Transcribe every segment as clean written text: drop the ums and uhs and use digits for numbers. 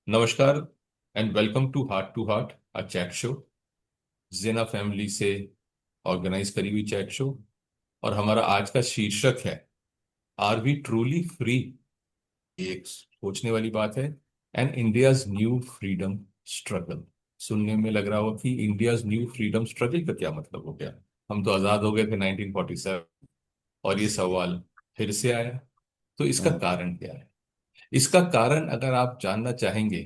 नमस्कार and welcome to heart a chat show. Jena family से organize करी हुई चैट शो। और हमारा आज का शीर्षक है आर वी ट्रूली फ्री। एक सोचने वाली बात है। And India's new freedom struggle. सुनने में लग रहा हो कि इंडियाज न्यू फ्रीडम स्ट्रगल का क्या मतलब हो गया। हम तो आजाद हो गए थे 1947 और ये सवाल फिर से आया। तो इसका हाँ, कारण क्या है? इसका कारण अगर आप जानना चाहेंगे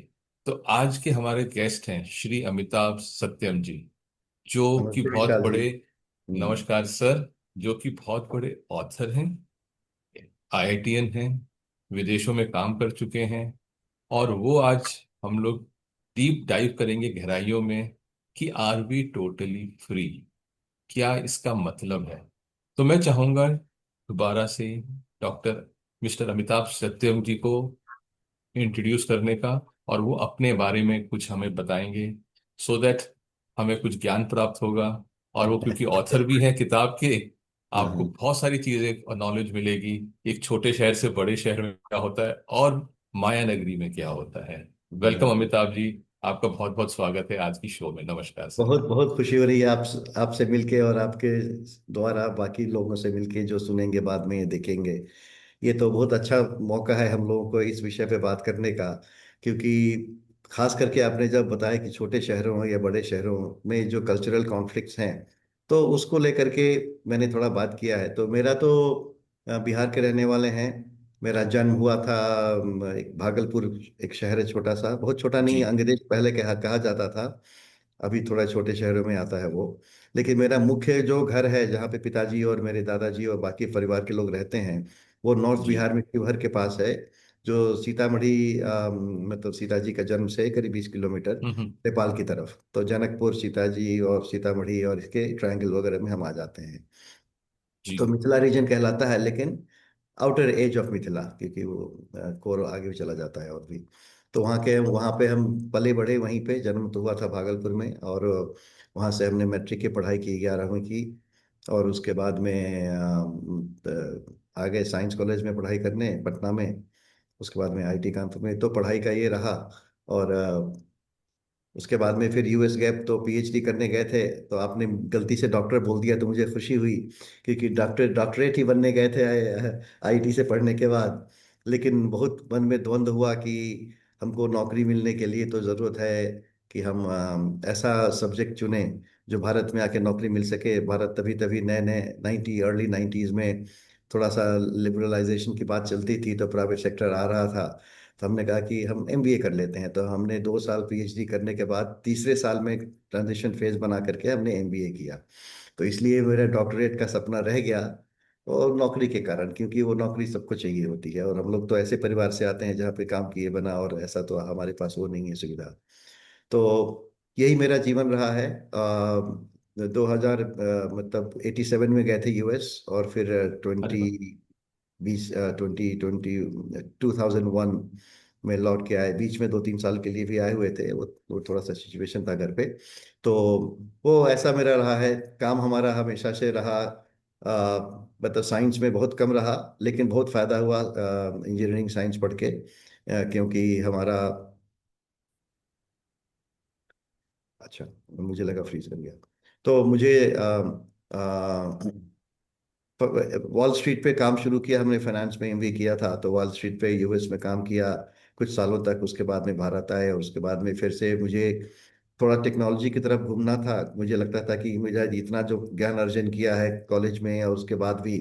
तो आज के हमारे गेस्ट हैं श्री अमिताभ सत्यम जी, जो कि नमस्ते बहुत विशाल जी। बड़े। हम्म। नमस्कार सर। जो कि बहुत बड़े ऑथर हैं, आईआईटीएन हैं, विदेशों में काम कर चुके हैं। और वो आज हम लोग डीप डाइव करेंगे गहराइयों में कि आर वी टोटली फ्री, क्या इसका मतलब है। तो मैं चाहूंगा दोबारा से डॉक्टर मिस्टर अमिताभ सत्यम जी को इंट्रोड्यूस करने का, और वो अपने बारे में कुछ हमें बताएंगे सो दैट हमें कुछ ज्ञान प्राप्त होगा। और वो क्योंकि ऑथर भी हैं किताब के, हाँ, आपको हाँ। बहुत सारी चीजें और नॉलेज मिलेगी। एक छोटे शहर से बड़े शहर में क्या होता है और माया नगरी में क्या होता है। वेलकम हाँ, अमिताभ जी। आपका बहुत बहुत स्वागत है आज की शो में। नमस्कार सर। बहुत बहुत खुशी हो रही है आपसे मिलके और आपके द्वारा बाकी लोगों से मिलके जो सुनेंगे बाद में ये देखेंगे। ये तो बहुत अच्छा मौका है हम लोगों को इस विषय पे बात करने का। क्योंकि खास करके आपने जब बताया कि छोटे शहरों या बड़े शहरों में जो कल्चरल कॉन्फ्लिक्ट्स हैं, तो उसको लेकर के मैंने थोड़ा बात किया है। तो मेरा तो बिहार के रहने वाले हैं। मेरा जन्म हुआ था एक भागलपुर, एक शहर है छोटा सा, बहुत छोटा नहीं, जी। अंग्रेज पहले कहा कहा जाता था। अभी थोड़ा छोटे शहरों में आता है वो। लेकिन मेरा मुख्य जो घर है जहाँ पे पिताजी और मेरे दादाजी और बाकी परिवार के लोग रहते हैं, वो नॉर्थ जी। बिहार में शिवहर के पास है। जो सीतामढ़ी मतलब सीताजी का जन्म से करीब 20 किलोमीटर हम्म। नेपाल की तरफ। तो जनकपुर, सीताजी और सीतामढ़ी और इसके ट्रायंगल वगैरह में हम आ जाते हैं। तो जी। मिथिला रीजन कहलाता है, लेकिन आउटर एज ऑफ मिथिला, क्योंकि वो कोर आगे भी चला जाता है और भी। तो वहाँ पे हम पले बढ़े, वहीं पे जन्म तो हुआ था भागलपुर में। और वहाँ से हमने मैट्रिक की पढ़ाई की, 11वीं की। और उसके बाद में आगे साइंस कॉलेज में पढ़ाई करने पटना में। उसके बाद में आईटी कानपुर में, तो पढ़ाई का ये रहा। और उसके बाद में फिर यूएस गए तो पीएचडी करने गए थे। तो आपने गलती से डॉक्टर बोल दिया तो मुझे खुशी हुई, क्योंकि डॉक्टरेट ही बनने गए थे आईटी से पढ़ने के बाद। लेकिन बहुत मन में द्वंद्व हुआ कि हमको नौकरी मिलने के लिए तो ज़रूरत है कि हम ऐसा सब्जेक्ट चुने जो भारत में आके नौकरी मिल सके। भारत तभी तभी नए नए अर्ली 90s में थोड़ा सा लिबरलाइजेशन की बात चलती थी, तो प्राइवेट सेक्टर आ रहा था। तो हमने कहा कि हम एमबीए कर लेते हैं। तो हमने 2 साल पीएचडी करने के बाद तीसरे साल में ट्रांजिशन फेज बना करके हमने एमबीए किया। तो इसलिए मेरा डॉक्टरेट का सपना रह गया। और नौकरी के कारण, क्योंकि वो नौकरी सबको चाहिए होती है, और हम लोग तो ऐसे परिवार से आते हैं जहाँ पे काम किए बना, और ऐसा तो हमारे पास वो नहीं है सुविधा। तो यही मेरा जीवन रहा है। 2000 मतलब 87 में गए थे यूएस, और फिर अरे 20 वाह। 20 2020 2001 में लौट के आए। बीच में 2-3 साल के लिए भी आए हुए थे, वो थोड़ा सा सिचुएशन था घर पे। तो वो ऐसा मेरा रहा है। काम हमारा हमेशा से रहा, मतलब साइंस में बहुत कम रहा, लेकिन बहुत फायदा हुआ इंजीनियरिंग साइंस पढ़ के। क्योंकि हमारा, अच्छा, मुझे लगा फ्रीज कर गया। तो मुझे वॉल स्ट्रीट पे काम शुरू किया हमने, फाइनेंस में एमबीए किया था। तो वॉल स्ट्रीट पे यूएस में काम किया कुछ सालों तक। उसके बाद में भारत आए, और उसके बाद में फिर से मुझे थोड़ा टेक्नोलॉजी की तरफ घूमना था। मुझे लगता था कि मुझे इतना जो ज्ञान अर्जन किया है कॉलेज में और उसके बाद भी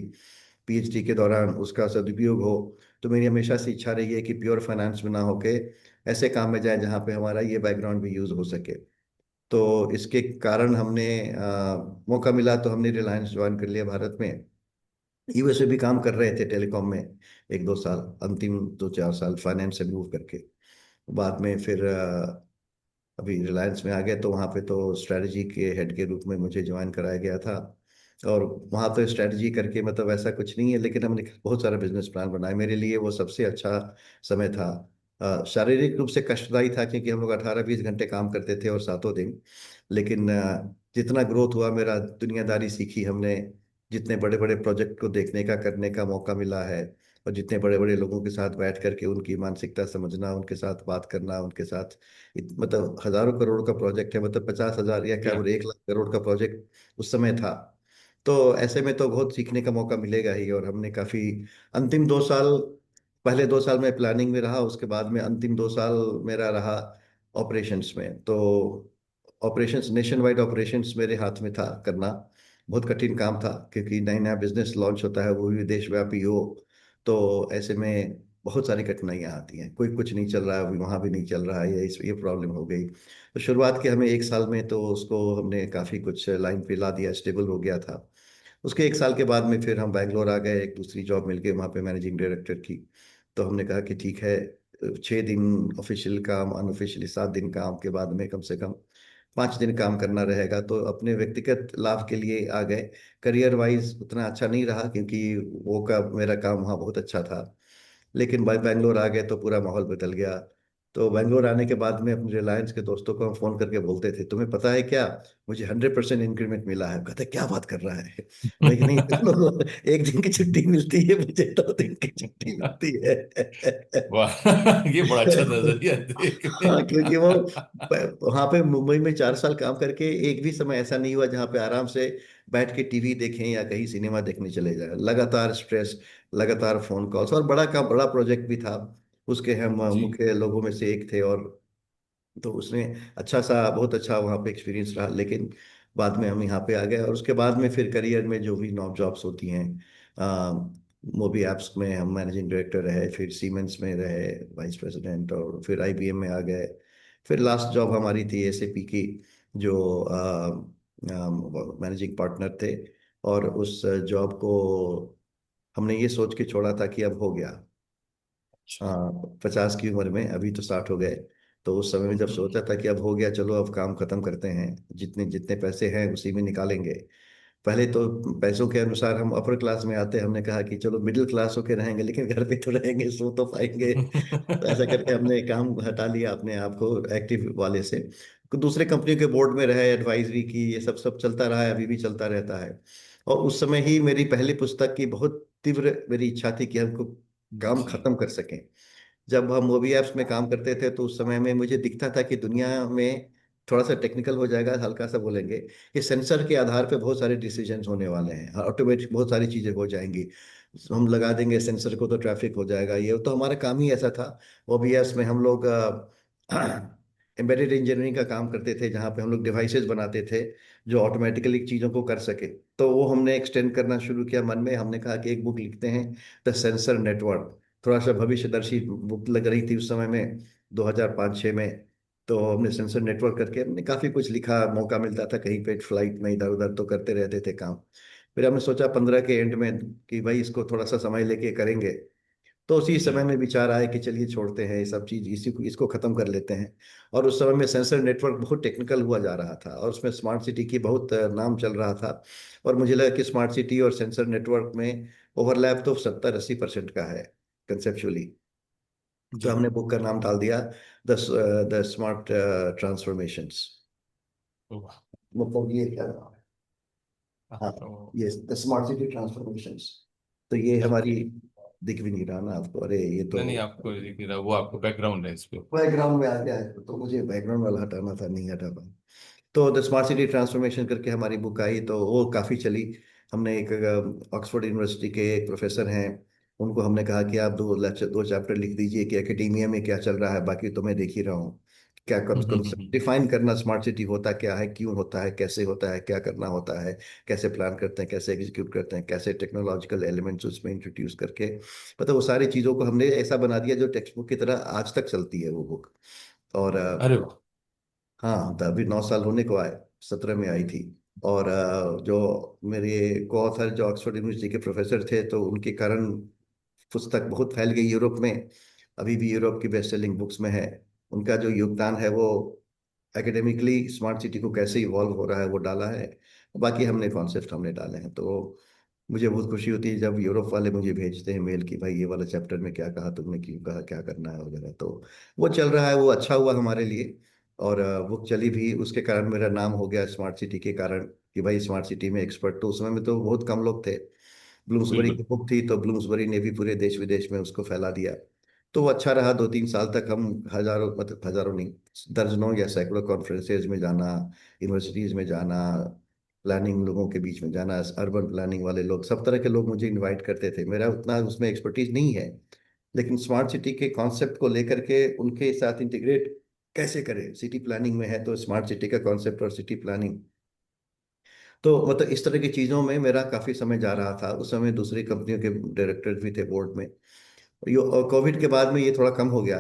पीएचडी के दौरान, उसका सदुपयोग हो। तो मेरी हमेशा से इच्छा रही है कि प्योर फाइनेंस में ना होके ऐसे काम में जाए जहाँ पे हमारा ये बैकग्राउंड भी यूज हो सके। तो इसके कारण हमने मौका मिला तो हमने रिलायंस ज्वाइन कर लिया भारत में। यूएस में भी काम कर रहे थे टेलीकॉम में 1-2 साल, अंतिम 2-4 साल फाइनेंस से मूव करके। बाद में फिर अभी रिलायंस में आ गए। तो वहाँ पे तो स्ट्रेटजी के हेड के रूप में मुझे ज्वाइन कराया गया था। और वहाँ तो स्ट्रेटजी करके मतलब ऐसा कुछ नहीं है, लेकिन हमने बहुत सारा बिजनेस प्लान बनाया। मेरे लिए वो सबसे अच्छा समय था। शारीरिक रूप से कष्टदायी था, क्योंकि हम लोग 18-20 घंटे काम करते थे और सातों दिन। लेकिन जितना ग्रोथ हुआ, मेरा दुनियादारी सीखी हमने, जितने बड़े बड़े प्रोजेक्ट को देखने का करने का मौका मिला है, और जितने बड़े बड़े लोगों के साथ बैठ करके उनकी मानसिकता समझना, उनके साथ बात करना, उनके साथ मतलब हजारों करोड़ का प्रोजेक्ट है, मतलब 50,000 या क्या या। बोले 1 लाख करोड़ का प्रोजेक्ट उस समय था। तो ऐसे में तो बहुत सीखने का मौका मिलेगा ही। और हमने काफी अंतिम 2 साल, पहले 2 साल में प्लानिंग में रहा, उसके बाद में अंतिम 2 साल मेरा रहा ऑपरेशंस में। तो ऑपरेशंस, नेशन वाइड ऑपरेशंस मेरे हाथ में था करना। बहुत कठिन काम था, क्योंकि नया नया बिजनेस लॉन्च होता है, वो भी देशव्यापी हो। तो ऐसे में बहुत सारी कठिनाइयाँ आती हैं, कोई कुछ नहीं चल रहा है, अभी वहाँ भी नहीं चल रहा है, ये प्रॉब्लम हो गई। तो शुरुआत के हमें 1 साल में तो उसको हमने काफ़ी कुछ लाइन पे ला दिया, स्टेबल हो गया था। उसके 1 साल के बाद में फिर हम बैंगलोर आ गए, एक दूसरी जॉब मिल गई वहाँ पे मैनेजिंग डायरेक्टर की। तो हमने कहा कि ठीक है, 6 दिन ऑफिशियल काम, अनऑफिशियली 7 दिन काम के बाद में कम से कम 5 दिन काम करना रहेगा। तो अपने व्यक्तिगत लाभ के लिए आ गए। करियर वाइज उतना अच्छा नहीं रहा, क्योंकि वो का मेरा काम वहाँ बहुत अच्छा था। लेकिन भाई बैंगलोर आ गए तो पूरा माहौल बदल गया। तो बैंगलोर आने के बाद में अपने रिलायंस के दोस्तों को हम फोन करके बोलते थे, तुम्हें पता है क्या, मुझे 100% इंक्रीमेंट मिला है। कहते क्या बात कर रहा है। मैं कि नहीं, चलो, 1 दिन की छुट्टी मिलती है, मुझे 2 दिन की छुट्टी मिलती है। वाह, ये बड़ा अच्छा नजरिया है देखने हाँ, क्योंकि वो का। वहां पे मुंबई में 4 साल काम करके एक भी समय ऐसा नहीं हुआ जहाँ पे आराम से बैठ के टीवी देखें या कहीं सिनेमा देखने चले जाए। लगातार स्ट्रेस, लगातार फोन कॉल्स, और बड़ा का बड़ा प्रोजेक्ट भी था। उसके हम जी। मुख्य लोगों में से एक थे। और तो उसमें अच्छा सा, बहुत अच्छा वहाँ पे एक्सपीरियंस रहा। लेकिन बाद में हम यहाँ पे आ गए, और उसके बाद में फिर करियर में जो भी नॉब जॉब्स होती हैं, मोबी एप्स में हम मैनेजिंग डायरेक्टर रहे, फिर सीमेंस में रहे वाइस प्रेसिडेंट, और फिर आईबीएम में आ गए। फिर लास्ट जॉब हमारी थी एसएपी की, जो मैनेजिंग पार्टनर थे। और उस जॉब को हमने ये सोच के छोड़ा था कि अब हो गया। अच्छा। हाँ, 50 की उम्र में, अभी तो 60 हो गए। तो उस समय में जब हम्म। सोचा था कि अब हो गया, चलो अब काम खत्म करते हैं, जितने जितने पैसे हैं उसी में निकालेंगे। पहले तो पैसों के अनुसार हम अपर क्लास में आते, हमने कहा कि चलो मिडिल क्लास होके रहेंगे, लेकिन घर पे तो रहेंगे, सो तो पाएंगे। तो ऐसा करके हमने काम हटा लिया अपने आप को एक्टिव वाले से। दूसरे कंपनी के बोर्ड में रहे, एडवाइजरी की, ये सब सब चलता रहा है, अभी भी चलता रहता है। और उस समय ही मेरी पहली पुस्तक की बहुत तीव्र मेरी इच्छा थी कि हमको काम जी। खत्म कर सकें। जब हम मोबी ऐप्स में काम करते थे तो उस समय में मुझे दिखता था कि दुनिया में, थोड़ा सा टेक्निकल हो जाएगा, हल्का सा बोलेंगे, कि सेंसर के आधार पे बहुत सारे डिसीजंस होने वाले हैं, ऑटोमेटिक बहुत सारी चीजें हो जाएंगी। हम लगा देंगे सेंसर को तो ट्रैफिक हो जाएगा, ये तो हमारा काम ही ऐसा था। मोबी ऐप्स में हम लोग एम्बेडेड इंजीनियरिंग का काम करते थे, जहाँ पे हम लोग डिवाइसेस बनाते थे जो ऑटोमेटिकली चीज़ों को कर सके। तो वो हमने एक्सटेंड करना शुरू किया मन में। हमने कहा कि एक बुक लिखते हैं, द सेंसर नेटवर्क। थोड़ा सा भविष्यदर्शी बुक लग रही थी उस समय में, 2005-06 में। तो हमने सेंसर नेटवर्क करके हमने काफ़ी कुछ लिखा, मौका मिलता था कहीं पे फ्लाइट में इधर उधर तो करते रहते थे काम। फिर हमने सोचा 15 के एंड में कि भाई इसको थोड़ा सा समय लेके करेंगे। तो उसी जी। समय में विचार आया कि चलिए छोड़ते हैं ये सब चीज, इसी को इसको खत्म कर लेते हैं। और उस समय में सेंसर नेटवर्क बहुत टेक्निकल हुआ जा रहा था, और उसमें स्मार्ट सिटी की बहुत नाम चल रहा था। और मुझे लगा कि स्मार्ट सिटी और सेंसर नेटवर्क में ओवरलैप तो 70-80% का है कंसेप्चुअली। तो जी। हमने बुक का नाम डाल दिया, द द स्मार्ट ट्रांसफॉर्मेशंस। वाह। मतलब ये क्या नाम है? हाँ, हाँ, तो ये द स्मार्ट सिटी ट्रांसफॉर्मेशंस। तो ये हमारी, ओके। दिख भी नहीं रहा ना आपको, अरे ये तो नहीं नहीं, आपको दिख नहीं रहा, वो आपको बैकग्राउंड है इस पे। बैकग्राउंड में आ गया है, तो मुझे बैकग्राउंड वाला हटाना था, नहीं हटा पाया। तो द स्मार्ट सिटी ट्रांसफॉर्मेशन करके हमारी बुक आई, तो वो काफ़ी चली। हमने एक ऑक्सफोर्ड यूनिवर्सिटी के एक प्रोफेसर हैं, उनको हमने कहा कि आप 2 चैप्टर लिख दीजिए कि एकेडेमिया में क्या चल रहा है, बाकी तो मैं देख ही रहा हूँ। क्या हम्म। कंसेप्ट डिफाइन करना, स्मार्ट सिटी होता क्या है, क्यों होता है, कैसे होता है, क्या करना होता है, कैसे प्लान करते हैं, कैसे एग्जीक्यूट करते हैं, कैसे टेक्नोलॉजिकल एलिमेंट्स उसमें इंट्रोड्यूस करके, मतलब वो सारी चीज़ों को हमने ऐसा बना दिया जो टेक्स्ट बुक की तरह आज तक चलती है वो बुक। और अरे वाह। हाँ, तो अभी 9 साल होने को आए, 17 में आई थी। और जो मेरे को ऑथर जो ऑक्सफोर्ड यूनिवर्सिटी के प्रोफेसर थे, तो उनके कारण पुस्तक बहुत फैल गई यूरोप में। अभी भी यूरोप की बेस्ट सेलिंग बुक्स में है। उनका जो योगदान है वो एकेडमिकली स्मार्ट सिटी को कैसे इवॉल्व हो रहा है वो डाला है। बाकी हमने कॉन्सेप्ट हमने डाले हैं। तो मुझे बहुत खुशी होती है जब यूरोप वाले मुझे भेजते हैं मेल कि भाई ये वाला चैप्टर में क्या कहा तुमने, क्यों कहा, क्या करना है वगैरह। तो वो चल रहा है, वो अच्छा हुआ हमारे लिए। और बुक चली भी, उसके कारण मेरा नाम हो गया स्मार्ट सिटी के कारण, कि भाई स्मार्ट सिटी में एक्सपर्ट। तो उस समय में तो बहुत कम लोग थे। ब्लूम्सबरी बिल्कुल। की बुक थी, तो ब्लूम्सबरी ने भी पूरे देश विदेश में उसको फैला दिया। तो वो अच्छा रहा। 2-3 साल तक हम हजारों, मतलब हजारों नहीं, दर्जनों या सैकड़ों कॉन्फ्रेंसेज में जाना, यूनिवर्सिटीज में जाना, प्लानिंग लोगों के बीच में जाना, अर्बन प्लानिंग वाले लोग, सब तरह के लोग मुझे इनवाइट करते थे। मेरा उतना उसमें एक्सपर्टीज नहीं है, लेकिन स्मार्ट सिटी के कॉन्सेप्ट को लेकर के उनके साथ इंटीग्रेट कैसे करें। सिटी प्लानिंग में है तो स्मार्ट सिटी का कॉन्सेप्ट और सिटी प्लानिंग, तो मतलब इस तरह की चीज़ों में मेरा काफ़ी समय जा रहा था। उस समय दूसरी कंपनियों के डायरेक्टर भी थे बोर्ड में। और कोविड के बाद में ये थोड़ा कम हो गया।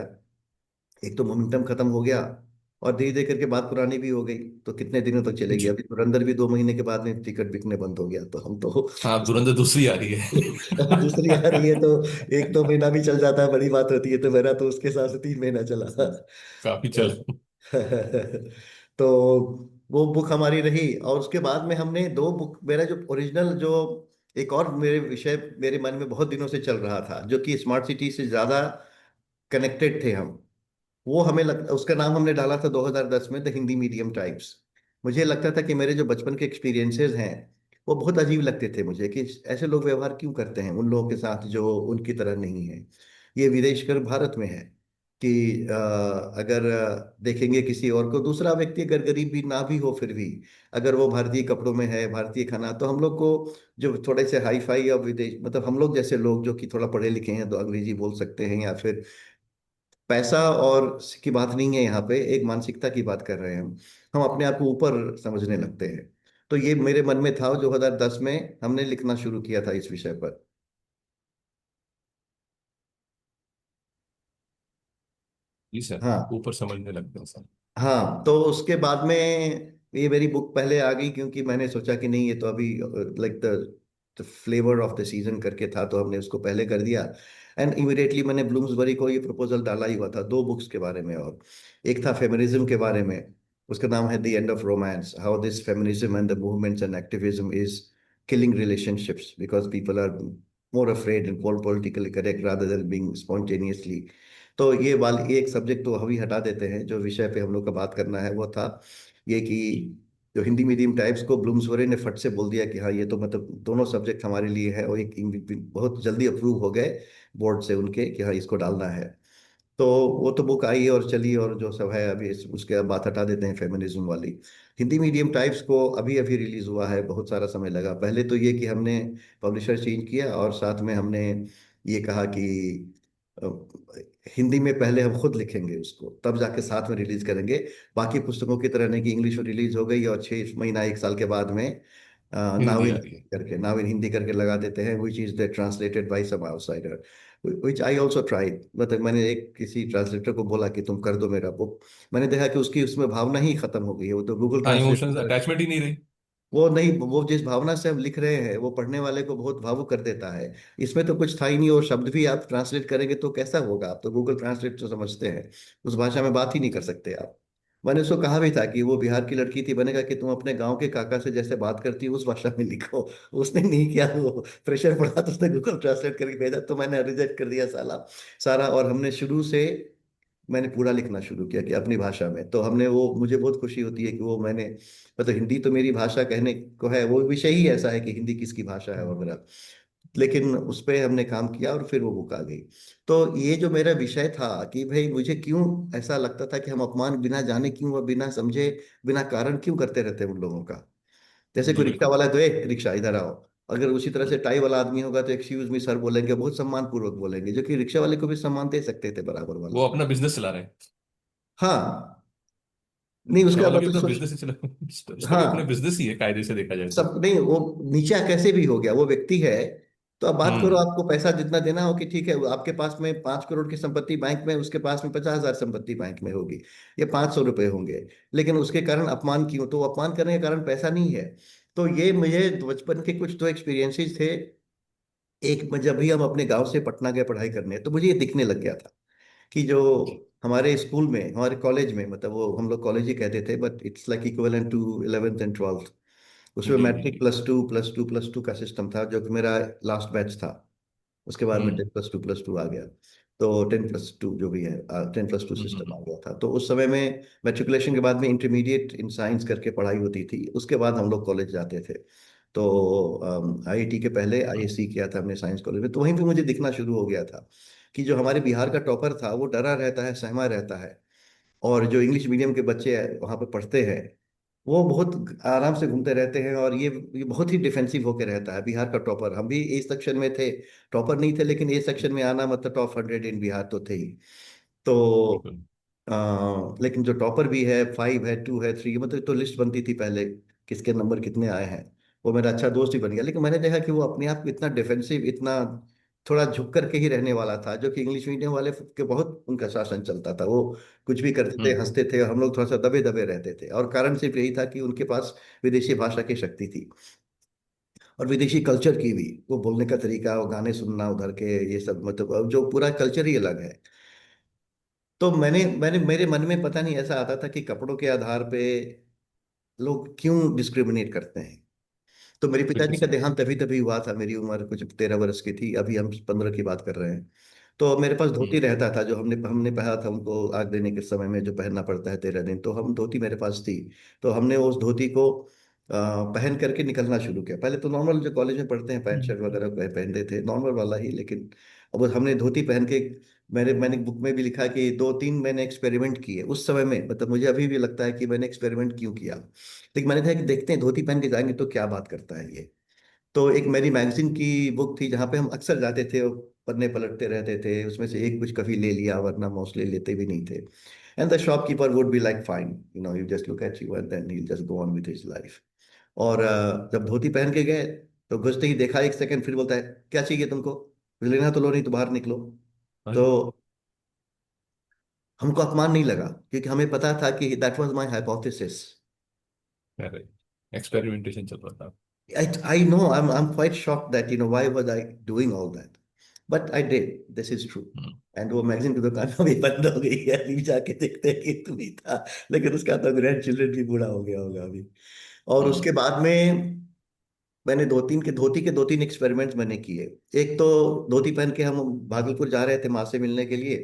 एक तो मोमेंटम खत्म हो गया, और धीरे धीरे करके बात पुरानी भी हो गई। तो कितने दिनों तक चलेगी? जी। अभी धुरंधर भी 2 महीने के बाद में टिकट बिकने बंद हो गया, तो हम तो हाँ, धुरंधर दूसरी आ रही है। अब दूसरी आ रही है, तो 1-2 महीना भी चल जाता है, बड़ी बात होती है। तो मेरा तो उसके हिसाब से 3 महीना चला। काफी चल। तो तो वो बुक हमारी रही। और उसके बाद में हमने 2 बुक, मेरा जो ओरिजिनल जो एक और मेरे विषय मेरे मन में बहुत दिनों से चल रहा था, जो कि स्मार्ट सिटी से ज्यादा कनेक्टेड थे हम, वो हमें उसका नाम हमने डाला था 2010 में, द हिंदी मीडियम टाइप्स। मुझे लगता था कि मेरे जो बचपन के एक्सपीरियंसेस हैं वो बहुत अजीब लगते थे मुझे, कि ऐसे लोग व्यवहार क्यों करते हैं उन लोगों के साथ जो उनकी तरह नहीं है। ये विदेश कर भारत में है कि अगर देखेंगे किसी और को, दूसरा व्यक्ति अगर गरीब भी ना भी हो, फिर भी अगर वो भारतीय कपड़ों में है, भारतीय खाना, तो हम लोग को जो थोड़े से हाई फाई या विदेश, मतलब हम लोग जैसे लोग जो कि थोड़ा पढ़े लिखे हैं तो अंग्रेजी बोल सकते हैं, या फिर पैसा और की बात नहीं है यहाँ पे, एक मानसिकता की बात कर रहे हैं हम अपने आप को ऊपर समझने लगते हैं। तो ये मेरे मन में था, 2010 में हमने लिखना शुरू किया था इस विषय पर। जी सर। हाँ। ऊपर समझने लगते हैं सर। हाँ, तो उसके बाद में ये मेरी बुक पहले आ गई, क्योंकि मैंने सोचा कि नहीं, ये तो अभी like the flavour of the season करके था, तो हमने उसको पहले कर दिया। एंड इमिडिएटली मैंने ब्लूम्सबरी को ये प्रपोजल डाला ही हुआ था 2 बुक्स के बारे में। और एक था फेमिनिज्म के बारे में, उसका नाम है the end of romance, how this feminism and the movements and activism is killing relationships because people are more afraid and politically correct rather than being spontaneously। तो ये वाली एक सब्जेक्ट तो अभी हटा देते हैं। जो विषय पे हम लोग का बात करना है वो था ये कि जो हिंदी मीडियम टाइप्स को ब्लूम्सबरी ने फट से बोल दिया कि हाँ, ये तो मतलब दोनों सब्जेक्ट हमारे लिए है, और एक बहुत जल्दी अप्रूव हो गए बोर्ड से उनके कि हाँ, इसको डालना है। तो वो तो बुक आई और चली, और जो सब है अभी उसके अब बात हटा देते हैं फेमिनिज्म वाली। हिंदी मीडियम टाइप्स को अभी अभी रिलीज हुआ है, बहुत सारा समय लगा। पहले तो ये कि हमने पब्लिशर चेंज किया, और साथ में हमने ये कहा कि अ, हिंदी में पहले हम खुद लिखेंगे उसको, तब जाके साथ में रिलीज करेंगे। बाकी पुस्तकों की तरह नहीं कि इंग्लिश में रिलीज हो गई और 6 महीना 1 साल के बाद में नाउ हिंदी इन आ रही है। करके, नाउ इन हिंदी करके लगा देते हैं, which is the translated by some outsider, which I also tried. मतलब मैंने एक किसी ट्रांसलेटर को बोला कि तुम कर दो मेरा बुक। मैंने देखा कि उसकी उसमें भावना ही खत्म हो गई है, वो तो गूगल हाँ, ट्रांसलेट, इमोशंस अटैचमेंट ही नहीं रही। वो नहीं, वो जिस भावना से हम लिख रहे हैं वो पढ़ने वाले को बहुत भावुक कर देता है। इसमें तो कुछ था ही नहीं, और शब्द भी आप ट्रांसलेट करेंगे तो कैसा होगा? आप तो गूगल ट्रांसलेट तो समझते हैं, उस भाषा में बात ही नहीं कर सकते आप। मैंने उसको कहा भी था कि वो बिहार की लड़की थी, मैंने कहा कि तुम अपने गांव के काका से जैसे बात करती हो उस भाषा में लिखो। उसने नहीं किया, वो प्रेशर पड़ा तो उसने गूगल ट्रांसलेट करके भेजा, तो मैंने रिजेक्ट कर दिया साला सारा। और हमने शुरू से मैंने पूरा लिखना शुरू किया कि अपनी भाषा में। तो हमने वो, मुझे बहुत खुशी होती है कि वो मैंने, मतलब हिंदी तो मेरी भाषा कहने को है, वो विषय ही ऐसा है कि हिंदी किसकी भाषा है वगैरह, लेकिन उस पे हमने काम किया और फिर वो बुक आ गई। तो ये जो मेरा विषय था कि भाई मुझे क्यों ऐसा लगता था कि हम अपमान बिना जाने क्यों और बिना समझे, बिना कारण क्यों करते रहते हैं उन लोगों का। जैसे जी कोई रिक्शा बिल्कुल। वाला है तो एक रिक्शा इधर आओ, अगर उसी तरह से टाई वाला आदमी होगा तो एक्सक्यूज मी सर बोलेंगे, बहुत सम्मान पूर्वक बोलेंगे, जो कि रिक्शा वाले को भी सम्मान दे सकते थे बराबर वाला। वो अपना बिजनेस चला रहे हैं। हाँ, नहीं रिक्शा उसका वाला भी मतलब अपना सोच। बिजनेस ही चला। उसका भी अपना हाँ, बिजनेस ही है, कायदे से देखा जाए तो। सब नहीं, वो नीचा कैसे भी हो गया, वो व्यक्ति है। तो अब बात करो, हम्म। आपको पैसा जितना देना हो कि ठीक है, आपके पास में 5 करोड़ की संपत्ति बैंक में, उसके पास में 50,000 संपत्ति बैंक में होगी, ये 500 रुपए होंगे, लेकिन उसके कारण अपमान क्यों? तो अपमान करने के कारण पैसा नहीं है। तो ये मुझे बचपन के कुछ तो एक्सपीरियंसेस थे। एक में जब भी हम अपने गांव से पटना गए पढ़ाई करने, तो मुझे ये दिखने लग गया था कि जो हमारे स्कूल में, हमारे कॉलेज में, मतलब वो हम लोग कॉलेज ही कहते थे, but it's like equivalent to 11th and 12th। उसमें जी जी मैट्रिक जी। +2 +2 +2 का सिस्टम था, जो कि मेरा लास्ट बैच था। उसके बाद में हम्म 10+2 आ गया। तो 10+2 जो भी है, 10+2 सिस्टम आ हम्म। गया था। तो उस समय में मैट्रिकुलेशन के बाद में इंटरमीडिएट इन साइंस करके पढ़ाई होती थी, उसके बाद हम लोग कॉलेज जाते थे। तो आईआईटी के पहले आईएससी किया था हमने साइंस कॉलेज में, तो वहीं पे मुझे दिखना शुरू हो गया था कि जो हमारे बिहार का टॉपर था वो डरा रहता है, सहमा रहता है, और जो इंग्लिश मीडियम के बच्चे वहाँ पे पढ़ते हैं वो बहुत आराम से घूमते रहते हैं, और ये बहुत ही डिफेंसिव होके रहता है। बिहार का टॉपर, हम भी ए सेक्शन में थे, टॉपर नहीं थे, लेकिन ए सेक्शन में आना मतलब टॉप 100 इन बिहार तो थे ही। तो बिल्कुल। लेकिन जो टॉपर भी है, 5 है, 2 है, 3, मतलब तो लिस्ट बनती थी पहले किसके नंबर कितने आए हैं। वो मेरा अच्छा दोस्त ही बन गया, लेकिन मैंने देखा कि वो अपने आप को इतना डिफेंसिव, इतना थोड़ा झुक करके ही रहने वाला था, जो कि इंग्लिश मीडियम वाले के बहुत उनका शासन चलता था। वो कुछ भी करते थे, हम्म। हंसते थे, और हम लोग थोड़ा सा दबे दबे रहते थे, और कारण सिर्फ यही था कि उनके पास विदेशी भाषा की शक्ति थी, और विदेशी कल्चर की भी। वो बोलने का तरीका, वो गाने सुनना उधर के, ये सब मतलब अब जो पूरा कल्चर ही अलग है। तो मैंने मैंने मेरे मन में पता नहीं ऐसा आता था कि कपड़ों के आधार पे लोग क्यों डिस्क्रिमिनेट करते हैं। तो मेरे बिल्कुल पिताजी का सही। देहांत तभी तभी हुआ था, मेरी उम्र कुछ 13 वर्ष की थी, अभी हम 15 की बात कर रहे हैं। तो मेरे पास धोती हम्म। रहता था, जो हमने हमने पहना था उनको आग देने के समय में, जो पहनना पड़ता है 13 दिन, तो हम धोती मेरे पास थी। तो हमने उस धोती को पहन करके निकलना शुरू किया। पहले तो नॉर्मल जो कॉलेज में पढ़ते हैं पैंट हम्म। शर्ट वगैरह पहनते थे, नॉर्मल वाला ही, लेकिन अब हमने धोती पहन के, मैंने बुक में भी लिखा कि 2-3 मैंने एक्सपेरिमेंट किए उस समय में, मतलब मुझे अभी भी लगता है कि मैंने एक्सपेरिमेंट क्यों किया। लेकिन मैंने कहा कि देखते हैं धोती पहन के जाएंगे तो क्या बात करता है ये। तो एक मेरी मैगजीन की बुक थी जहाँ पे हम अक्सर जाते थे, और पन्ने पलटते रहते थे, उसमें से एक कुछ कभी ले लिया, वरना मोस्टली लेते भी नहीं थे। And the shopkeeper would be like fine, you just look at you and then he just go on with his life. और जब धोती पहन के गए तो घुसते ही देखा 1 सेकंड, फिर बोलता है क्या चाहिए तुमको, लेना तो लो, नहीं तो बाहर निकलो। तो अरे। हमको अपमान नहीं लगा, क्योंकि हमें पता था कि दैट वाज माय हाइपोथेसिस। अरे, एक्सपेरिमेंटेशन चल रहा था। I know, I'm quite shocked that, why was I doing all that? But I did. This is true. Hmm. And वो मैगजीन की दुकान अभी बंद हो गई है, अभी जाके देखते हैं कि तुम ही था। लेकिन उसका तो ग्रैंड चिल्ड्रन भी बूढ़ा हो गया होगा अभी। और हम्म। उसके बाद में मैंने दो तीन एक्सपेरिमेंट्स मैंने किए। एक तो धोती पहन के हम भागलपुर जा रहे थे माँ से मिलने के लिए,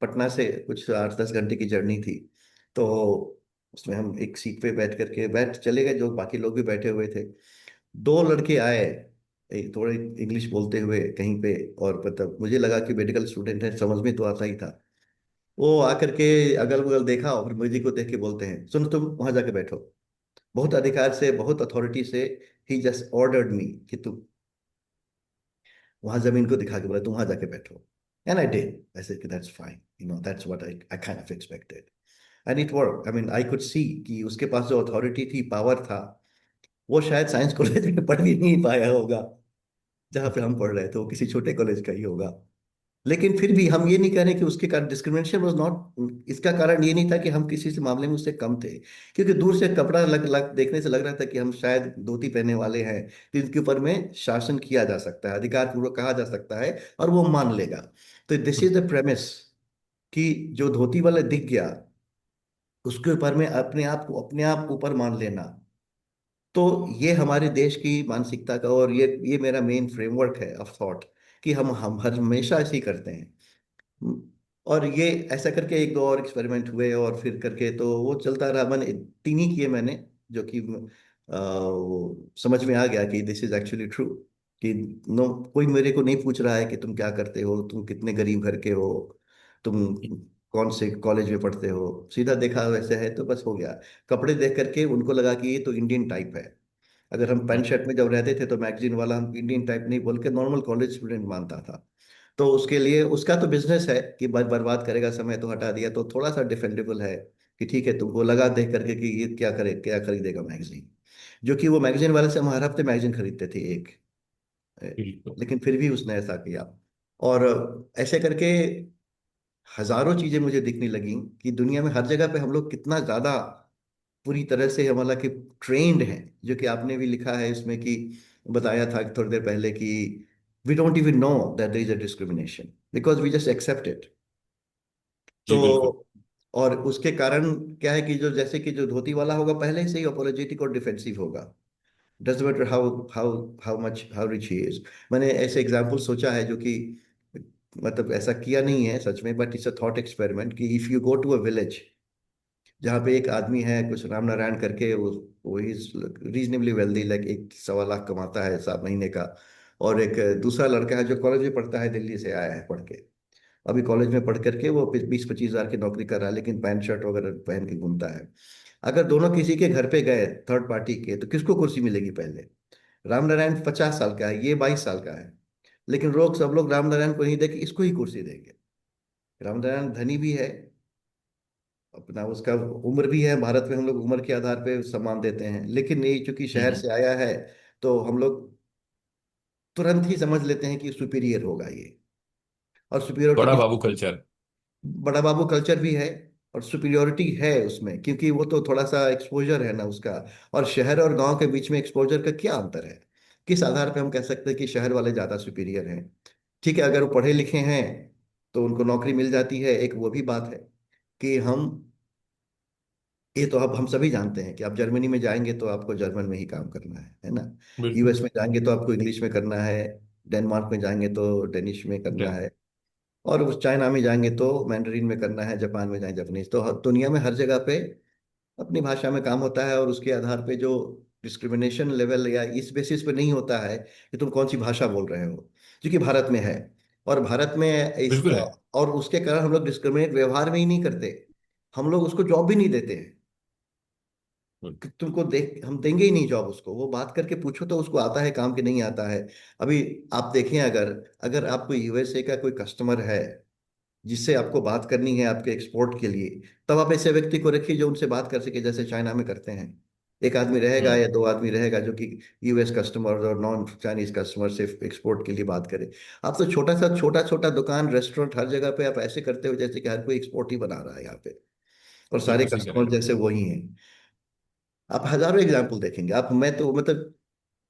पटना से कुछ 8-10 घंटे की जर्नी थी। तो उसमें हम एक सीट पे बैठ चले गए, जो बाकी लोग भी बैठे हुए थे। 2 लड़के आए, थोड़े इंग्लिश बोलते हुए कहीं पे, और मतलब मुझे लगा कि मेडिकल स्टूडेंट है, समझ में तो आता ही था। वो आकर के अगल बगल देखा, और फिर मुझे को देख के बोलते हैं, सुन तुम वहां जाके बैठो। बहुत अधिकार से, बहुत अथॉरिटी से ही जस्ट ऑर्डर्ड मी कि तुम वहां जमीन को दिखा के बोला तुम वहां जाके बैठो। And I did. I said that's fine, that's what I kind of expected. And it work. I mean I could see कि उसके पास जो अथॉरिटी थी, पावर था, वो शायद साइंस कॉलेज में पढ़ भी नहीं पाया होगा जहाँ पे हम पढ़ रहे थे, वो किसी छोटे कॉलेज का ही होगा। लेकिन फिर भी हम ये नहीं कह रहे कि उसके कारण डिस्क्रिमिनेशन वाज नॉट, इसका कारण ये नहीं था कि हम किसी से मामले में उससे कम थे, क्योंकि दूर से कपड़ा देखने से लग रहा था कि हम शायद धोती पहनने वाले हैं, तो इनके ऊपर में शासन किया जा सकता है, अधिकार पूर्वक कहा जा सकता है, और वो मान लेगा। तो दिस इज द प्रेमिस, कि जो धोती वाला दिख गया उसके ऊपर में अपने आप ऊपर मान लेना। तो ये हमारे देश की मानसिकता का, और ये मेरा मेन फ्रेमवर्क है ऑफ थॉट, कि हम हर हमेशा ऐसे ही करते हैं। और ये ऐसा करके एक दो और एक्सपेरिमेंट हुए, और फिर करके तो वो चलता रहा। मैंने 3 ही किए मैंने, जो कि वो समझ में आ गया कि दिस इज एक्चुअली ट्रू, कि नो, कोई मेरे को नहीं पूछ रहा है कि तुम क्या करते हो, तुम कितने गरीब घर के हो, तुम कौन से कॉलेज में पढ़ते हो, सीधा देखा वैसे है तो बस हो गया। कपड़े देख करके उनको लगा कि ये तो इंडियन टाइप है। अगर हम पैंट शर्ट में जब रहते थे तो मैगजीन वाला हम इंडियन टाइप नहीं बोल के नॉर्मल कॉलेज स्टूडेंट मानता था। तो उसके लिए उसका तो बिजनेस है कि बर्बाद करेगा समय, तो हटा दिया, तो थोड़ा सा डिफेंडेबल है कि ठीक है, तुमको लगा देख करके कि ये क्या खरीदेगा मैगजीन। जो कि वो मैगजीन वाले से हम हर हफ्ते मैगजीन खरीदते थे एक। बिल्कुल। लेकिन फिर भी उसने ऐसा किया। और ऐसे करके हजारों चीजें मुझे दिखने लगी कि दुनिया में हर जगह पे हम लोग कितना ज्यादा पूरी तरह से हमारा कि ट्रेंड है। जो कि आपने भी लिखा है इसमें कि बताया था थोड़ी देर पहले कि we don't even know that there is a discrimination because we just accept it. जी बिल्कुल। तो और उसके कारण क्या है कि जो जैसे कि जो धोती वाला होगा पहले से ही अपोलोजेटिक और डिफेंसिव होगा। Doesn't matter how how how much how rich he is. मैंने ऐसे एग्जाम्पल सोचा है जो कि मतलब ऐसा किया नहीं है सच में, but it's a thought experiment, कि if you go to a village जहाँ पे एक आदमी है कुछ राम नारायण करके, वो इज रीजनेबली वेल्दी, लाइक 1 सवा लाख कमाता है 7 महीने का। और एक दूसरा लड़का है जो कॉलेज में पढ़ता है, दिल्ली से आया है पढ़ के, अभी कॉलेज में पढ़ करके वो 20-25 हज़ार की नौकरी कर रहा है, लेकिन पैंट शर्ट वगैरह पहन के घूमता है। अगर दोनों किसी के घर पे गए थर्ड पार्टी के, तो किसको कुर्सी मिलेगी पहले? राम नारायण 50 साल का है, ये 22 साल का है, लेकिन लोग सब लोग राम नारायण को नहीं देके इसको ही कुर्सी देंगे। राम नारायण धनी भी है अपना, उसका उम्र भी है, भारत में हम लोग उम्र के आधार पे सम्मान देते हैं, लेकिन ये चूंकि शहर हम्म। से आया है, तो हम लोग तुरंत ही समझ लेते हैं कि सुपीरियर होगा ये। और सुपीरियोरिटी बड़ा किस, बाबू कल्चर। बड़ा बाबू कल्चर भी है, और सुपीरियोरिटी है उसमें, क्योंकि वो तो थोड़ा सा एक्सपोजर है ना उसका। और शहर और गांव के बीच में एक्सपोजर का क्या अंतर है? किस आधार पे हम कह सकते हैं कि शहर वाले ज्यादा सुपीरियर हैं? ठीक है, अगर वो पढ़े लिखे हैं तो उनको नौकरी मिल जाती है, एक वो भी बात है कि हम, ये तो अब हम सभी जानते हैं कि आप जर्मनी में जाएंगे तो आपको जर्मन में ही काम करना है ना। बिल्कुल। यूएस में जाएंगे तो आपको इंग्लिश में करना है, डेनमार्क में जाएंगे तो डेनिश में करना डन। है, और उस चाइना में जाएंगे तो मैंडरीन में करना है, जापान में जाएंगे जापानीज। तो दुनिया में हर जगह पे अपनी भाषा में काम होता है, और उसके आधार पे जो डिस्क्रिमिनेशन लेवल या इस बेसिस पे नहीं होता है कि तुम कौन सी भाषा बोल रहे हो, क्योंकि भारत में है। और भारत में इस, बिल्कुल है। और उसके कारण हम लोग डिस्क्रिमिनेट व्यवहार में ही नहीं करते, हम लोग उसको जॉब भी नहीं देते हैं कि तुमको देख, हम देंगे ही नहीं जॉब उसको। वो बात करके पूछो तो उसको आता है काम, के नहीं आता है। अभी आप देखें, अगर अगर आपको यूएसए का कोई कस्टमर है जिससे आपको बात करनी है आपके एक्सपोर्ट के लिए, तब आप ऐसे व्यक्ति को रखिए जो उनसे बात कर सके, जैसे चाइना में करते हैं। एक आदमी रहेगा हम्म। या 2 आदमी रहेगा जो कि यूएस कस्टमर और नॉन चाइनीज कस्टमर से एक्सपोर्ट के लिए बात करे। आप तो छोटा सा छोटा छोटा दुकान रेस्टोरेंट हर जगह पे आप ऐसे करते हो जैसे कि हर कोई एक्सपोर्ट ही बना रहा है यहाँ पे, और सारे बिल्कुल सही कह रहे कस्टमर हैं। जैसे वही हैं। आप हजारों एग्जाम्पल देखेंगे आप, मैं तो मतलब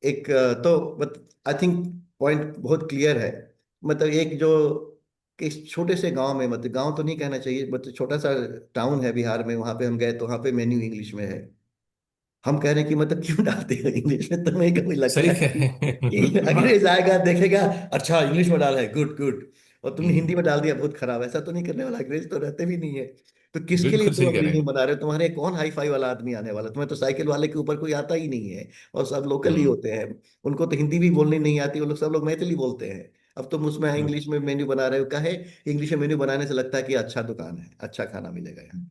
एक तो मत आई थिंक पॉइंट बहुत क्लियर है। मतलब एक जो कि इस छोटे से गांव में, मतलब गांव तो नहीं कहना चाहिए, मतलब छोटा सा टाउन है बिहार में, वहां पे हम गए तो वहां पे मेन्यू इंग्लिश में है। हम कह रहे हैं कि मतलब क्यों डालते हो इंग्लिश में, तुम्हें कभी लगता सही है कह रहे कि हैं। हाँ। अंग्रेज आएगा देखेगा, अच्छा इंग्लिश में डाला है, गुड गुड, और तुमने हिंदी हम्म। में डाल दिया, बहुत खराब। ऐसा तो नहीं करने वाला, अंग्रेज तो रहते भी नहीं है। तो किसके लिए बिल्कुल तुम सही कह रहे अंग्रेजी हैं। बना रहे हो? तुम्हारे कौन हाई फाई वाला आदमी आने वाला? तुम्हें तो साइकिल वाले के ऊपर कोई आता ही नहीं है, और सब लोकल ही हम्म। होते हैं। उनको तो हिंदी भी बोलनी नहीं आती, वो लोग सब लोग मैथिली बोलते हैं। अब तुम उसमें इंग्लिश में मेन्यू बना रहे हो, काहे? इंग्लिश में मेन्यू बनाने से लगता है कि अच्छा दुकान है, अच्छा खाना मिलेगा यहाँ।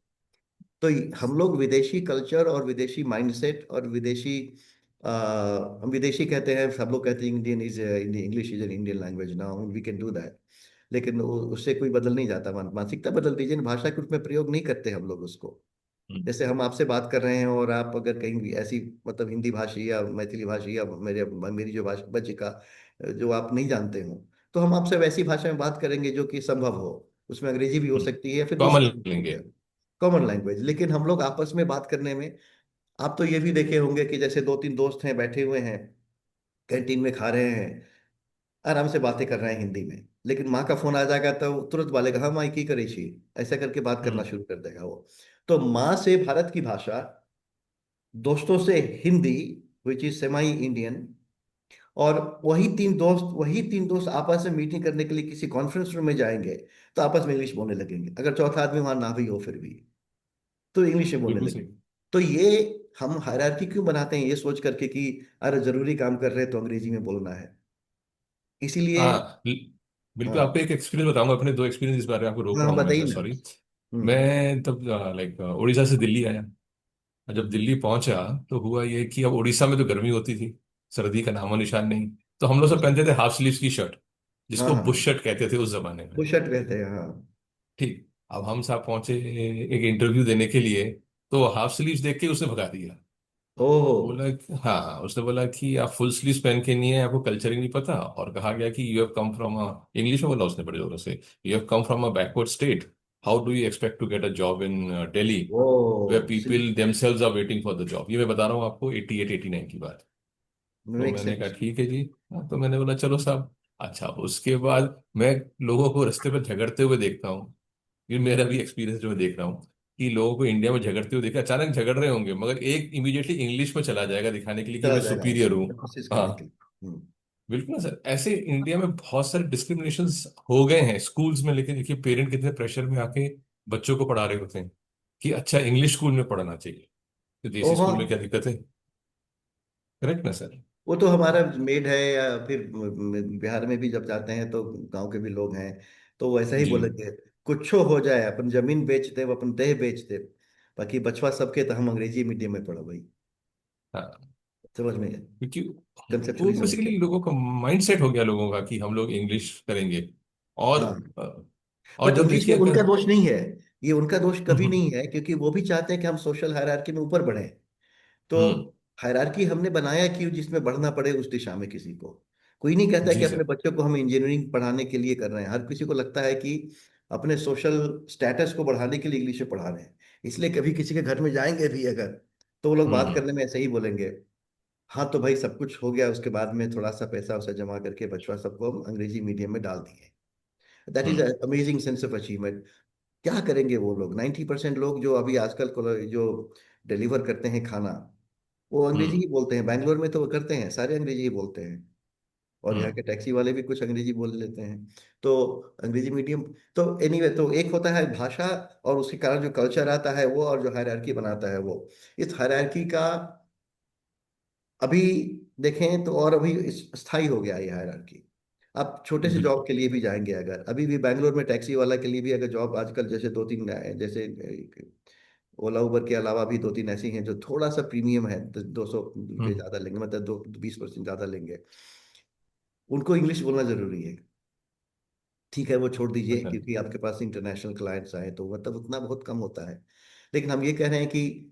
तो हम लोग विदेशी कल्चर और विदेशी माइंडसेट और विदेशी, हम विदेशी कहते हैं, सब लोग कहते हैं Indian is, English is an Indian language, now we can do that. लेकिन उससे कोई बदल नहीं जाता, मानसिकता बदल दीजिए, भाषा के रूप में प्रयोग नहीं करते हम लोग उसको। हम्म। जैसे हम आपसे बात कर रहे हैं, और आप अगर कहीं भी ऐसी, मतलब हिंदी भाषी या मैथिली भाषी या मेरी जो भाषा बज्जिका जो आप नहीं जानते हो, तो हम आपसे वैसी भाषा में बात करेंगे जो कि संभव हो। उसमें अंग्रेजी भी हो सकती है या फिर कॉमन दूसरी लेंगे। Common language. लेकिन हम लोग आपस में बात करने में, आप तो ये भी देखे होंगे कि जैसे 2-3 दोस्त हैं, बैठे हुए हैं कैंटीन में, खा रहे हैं, आराम से बातें कर रहे हैं हिंदी में, लेकिन माँ का फोन आ जाएगा तो वो तुरंत बोलेगा हाँ माँ की करे छी, ऐसा करके बात करना हम्म। शुरू कर देगा वो। तो माँ से भारत की भाषा, दोस्तों से हिंदी, विच इज सेमाई इंडियन, और वही तीन दोस्त आपस में मीटिंग करने के लिए किसी कॉन्फ्रेंस रूम में जाएंगे, तो आपस में इंग्लिश बोलने लगेंगे, अगर चौथा आदमी वहां ना भी हो फिर भी, तो इंग्लिश में बोलने बिल्कुल लगे। सही। तो ये हम हायरार्की क्यों बनाते हैं, ये सोच करके कि अरे जरूरी काम कर रहे हैं तो अंग्रेजी में बोलना है, इसीलिए। हाँ। बिल्कुल, हाँ आपको एक एक्सपीरियंस बताऊंगा अपने, दो एक्सपीरियंस, इस बारे में आपको रोक हाँ रहा हाँ, हूँ मैं बताइए सर, ना। सॉरी। हम्म। मैं तब लाइक उड़ीसा से दिल्ली आया। और जब दिल्ली पहुंचा तो हुआ ये कि अब उड़ीसा में तो गर्मी होती थी, सर्दी का नामो निशान नहीं। तो हम लोग सब पहनते थे हाफ स्लीव्स की शर्ट, हाँ जिसको हाँ, बुश शर्ट कहते थे उस जमाने में। बुशर्ट कहते हैं, हाँ। ठीक। अब हम साहब पहुंचे एक इंटरव्यू देने के लिए, तो हाफ स्लीव्स देख के उसने भगा दिया। ओहो। हाँ, उसने बोला कि आप फुल स्लीव्स पहन के नहीं है, आपको कल्चर ही नहीं पता। और कहा गया कि you have come from a, English में बोला उसने बड़े जोरों से, you have come from a backward state, how do you expect to get a job in Delhi, oh where still people themselves are waiting for the job. ये मैं बता रहा हूँ आपको 88-89 की बात। तो मेक मैंने कहा सेंस। ठीक है जी। हाँ, तो मैंने बोला चलो साहब। अच्छा, उसके बाद मैं लोगों को रास्ते पर झगड़ते हुए देखता हूँ। ये मेरा भी एक्सपीरियंस जो मैं देख रहा हूँ कि लोगों को इंडिया में झगड़ते हुए देखा, अचानक झगड़ रहे होंगे मगर एक इमीडिएटली इंग्लिश में चला जाएगा दिखाने के लिए कि चला मैं जाएगा सुपीरियर हूँ। कोशिश करने के हाँ। लिए। हम्म। बिल्कुल ना सर, ऐसे इंडिया में बहुत सारे डिस्क्रिमिनेशंस हो गए हैं स्कूल्स में, लेकिन देखिए पेरेंट कितने प्रेशर में आके बच्चों को पढ़ा रहे होते हैं। कि अच्छा इंग्लिश स्कूल में पढ़ना चाहिए, तो देसी ओहो, स्कूल में क्या दिक्कत है? करेक्ट ना सर? वो तो हमारा मेड है, या फिर बिहार में भी जब जाते हैं तो गांव के भी लोग हैं, तो वो ऐसा ही जी। बोलेंगे, कुछ हो जाए अपन जमीन बेच दे, अपन देह बेच दे, बाकी बचवा सबके, तो हम अंग्रेजी मीडियम में पढ़ो भाई। हाँ, समझ में, क्योंकि वो कंसेप्चुअली समझ बेसिकली गए। लोगों का माइंड सेट हो गया लोगों का कि हम लोग इंग्लिश करेंगे। और हाँ, और बट जबकि इंग्लिश में क्या उनका कर। दोष नहीं है, ये उनका दोष कभी हम्म। नहीं है, क्योंकि वो भी चाहते हैं कि हम सोशल हायरार्की में ऊपर बढ़ें। तो हम्म। हायरार्की हमने बनाया कि जिसमें बढ़ना पड़े उस दिशा में किसी को। कोई नहीं कहता है कि जी अपने सर। बच्चों को हम इंजीनियरिंग पढ़ाने के लिए कर रहे हैं, हर किसी को लगता है कि अपने सोशल स्टेटस को बढ़ाने के लिए इंग्लिश में पढ़ा रहे हैं। इसलिए कभी किसी के घर में जाएंगे भी अगर, तो वो लोग बात हम्म। करने में ऐसे ही बोलेंगे, हाँ तो भाई सब कुछ हो गया, उसके बाद में थोड़ा सा पैसा वैसा जमा करके बचवा सबको हम अंग्रेजी मीडियम में डाल दिए। That is hmm. Amazing sense of achievement. क्या करेंगे वो लोग, 90% लोग जो अभी आजकल जो डिलीवर करते हैं खाना, वो अंग्रेजी हम्म। ही बोलते हैं। बैंगलोर में तो वो करते हैं, सारे अंग्रेजी ही बोलते हैं। और यहाँ हम्म। के टैक्सी वाले भी कुछ अंग्रेजी बोल लेते हैं। तो अंग्रेजी मीडियम, तो एनीवे, तो एक होता है भाषा, और उसके कारण जो कल्चर आता है वो, और जो हायरार्की बनाता है वो। इस हायरार्की का अभी देखें तो और अभी स्थायी हो गया है ये हायरार्की। आप छोटे से जॉब बिल्कुल। के लिए भी जाएंगे अगर, अभी भी बैंगलोर में टैक्सी वाला के लिए भी अगर जॉब आजकल, जैसे दो तीन जैसे ओला उबर के अलावा भी दो तीन ऐसी हैं जो थोड़ा सा प्रीमियम है, 200 रुपये हम्म। ज्यादा लेंगे, मतलब 20% ज्यादा लेंगे। उनको इंग्लिश बोलना जरूरी है। ठीक है, वो छोड़ दीजिए, अच्छा। क्योंकि आपके पास इंटरनेशनल क्लाइंट्स आए तो मतलब उतना बहुत कम होता है। लेकिन हम ये कह रहे हैं कि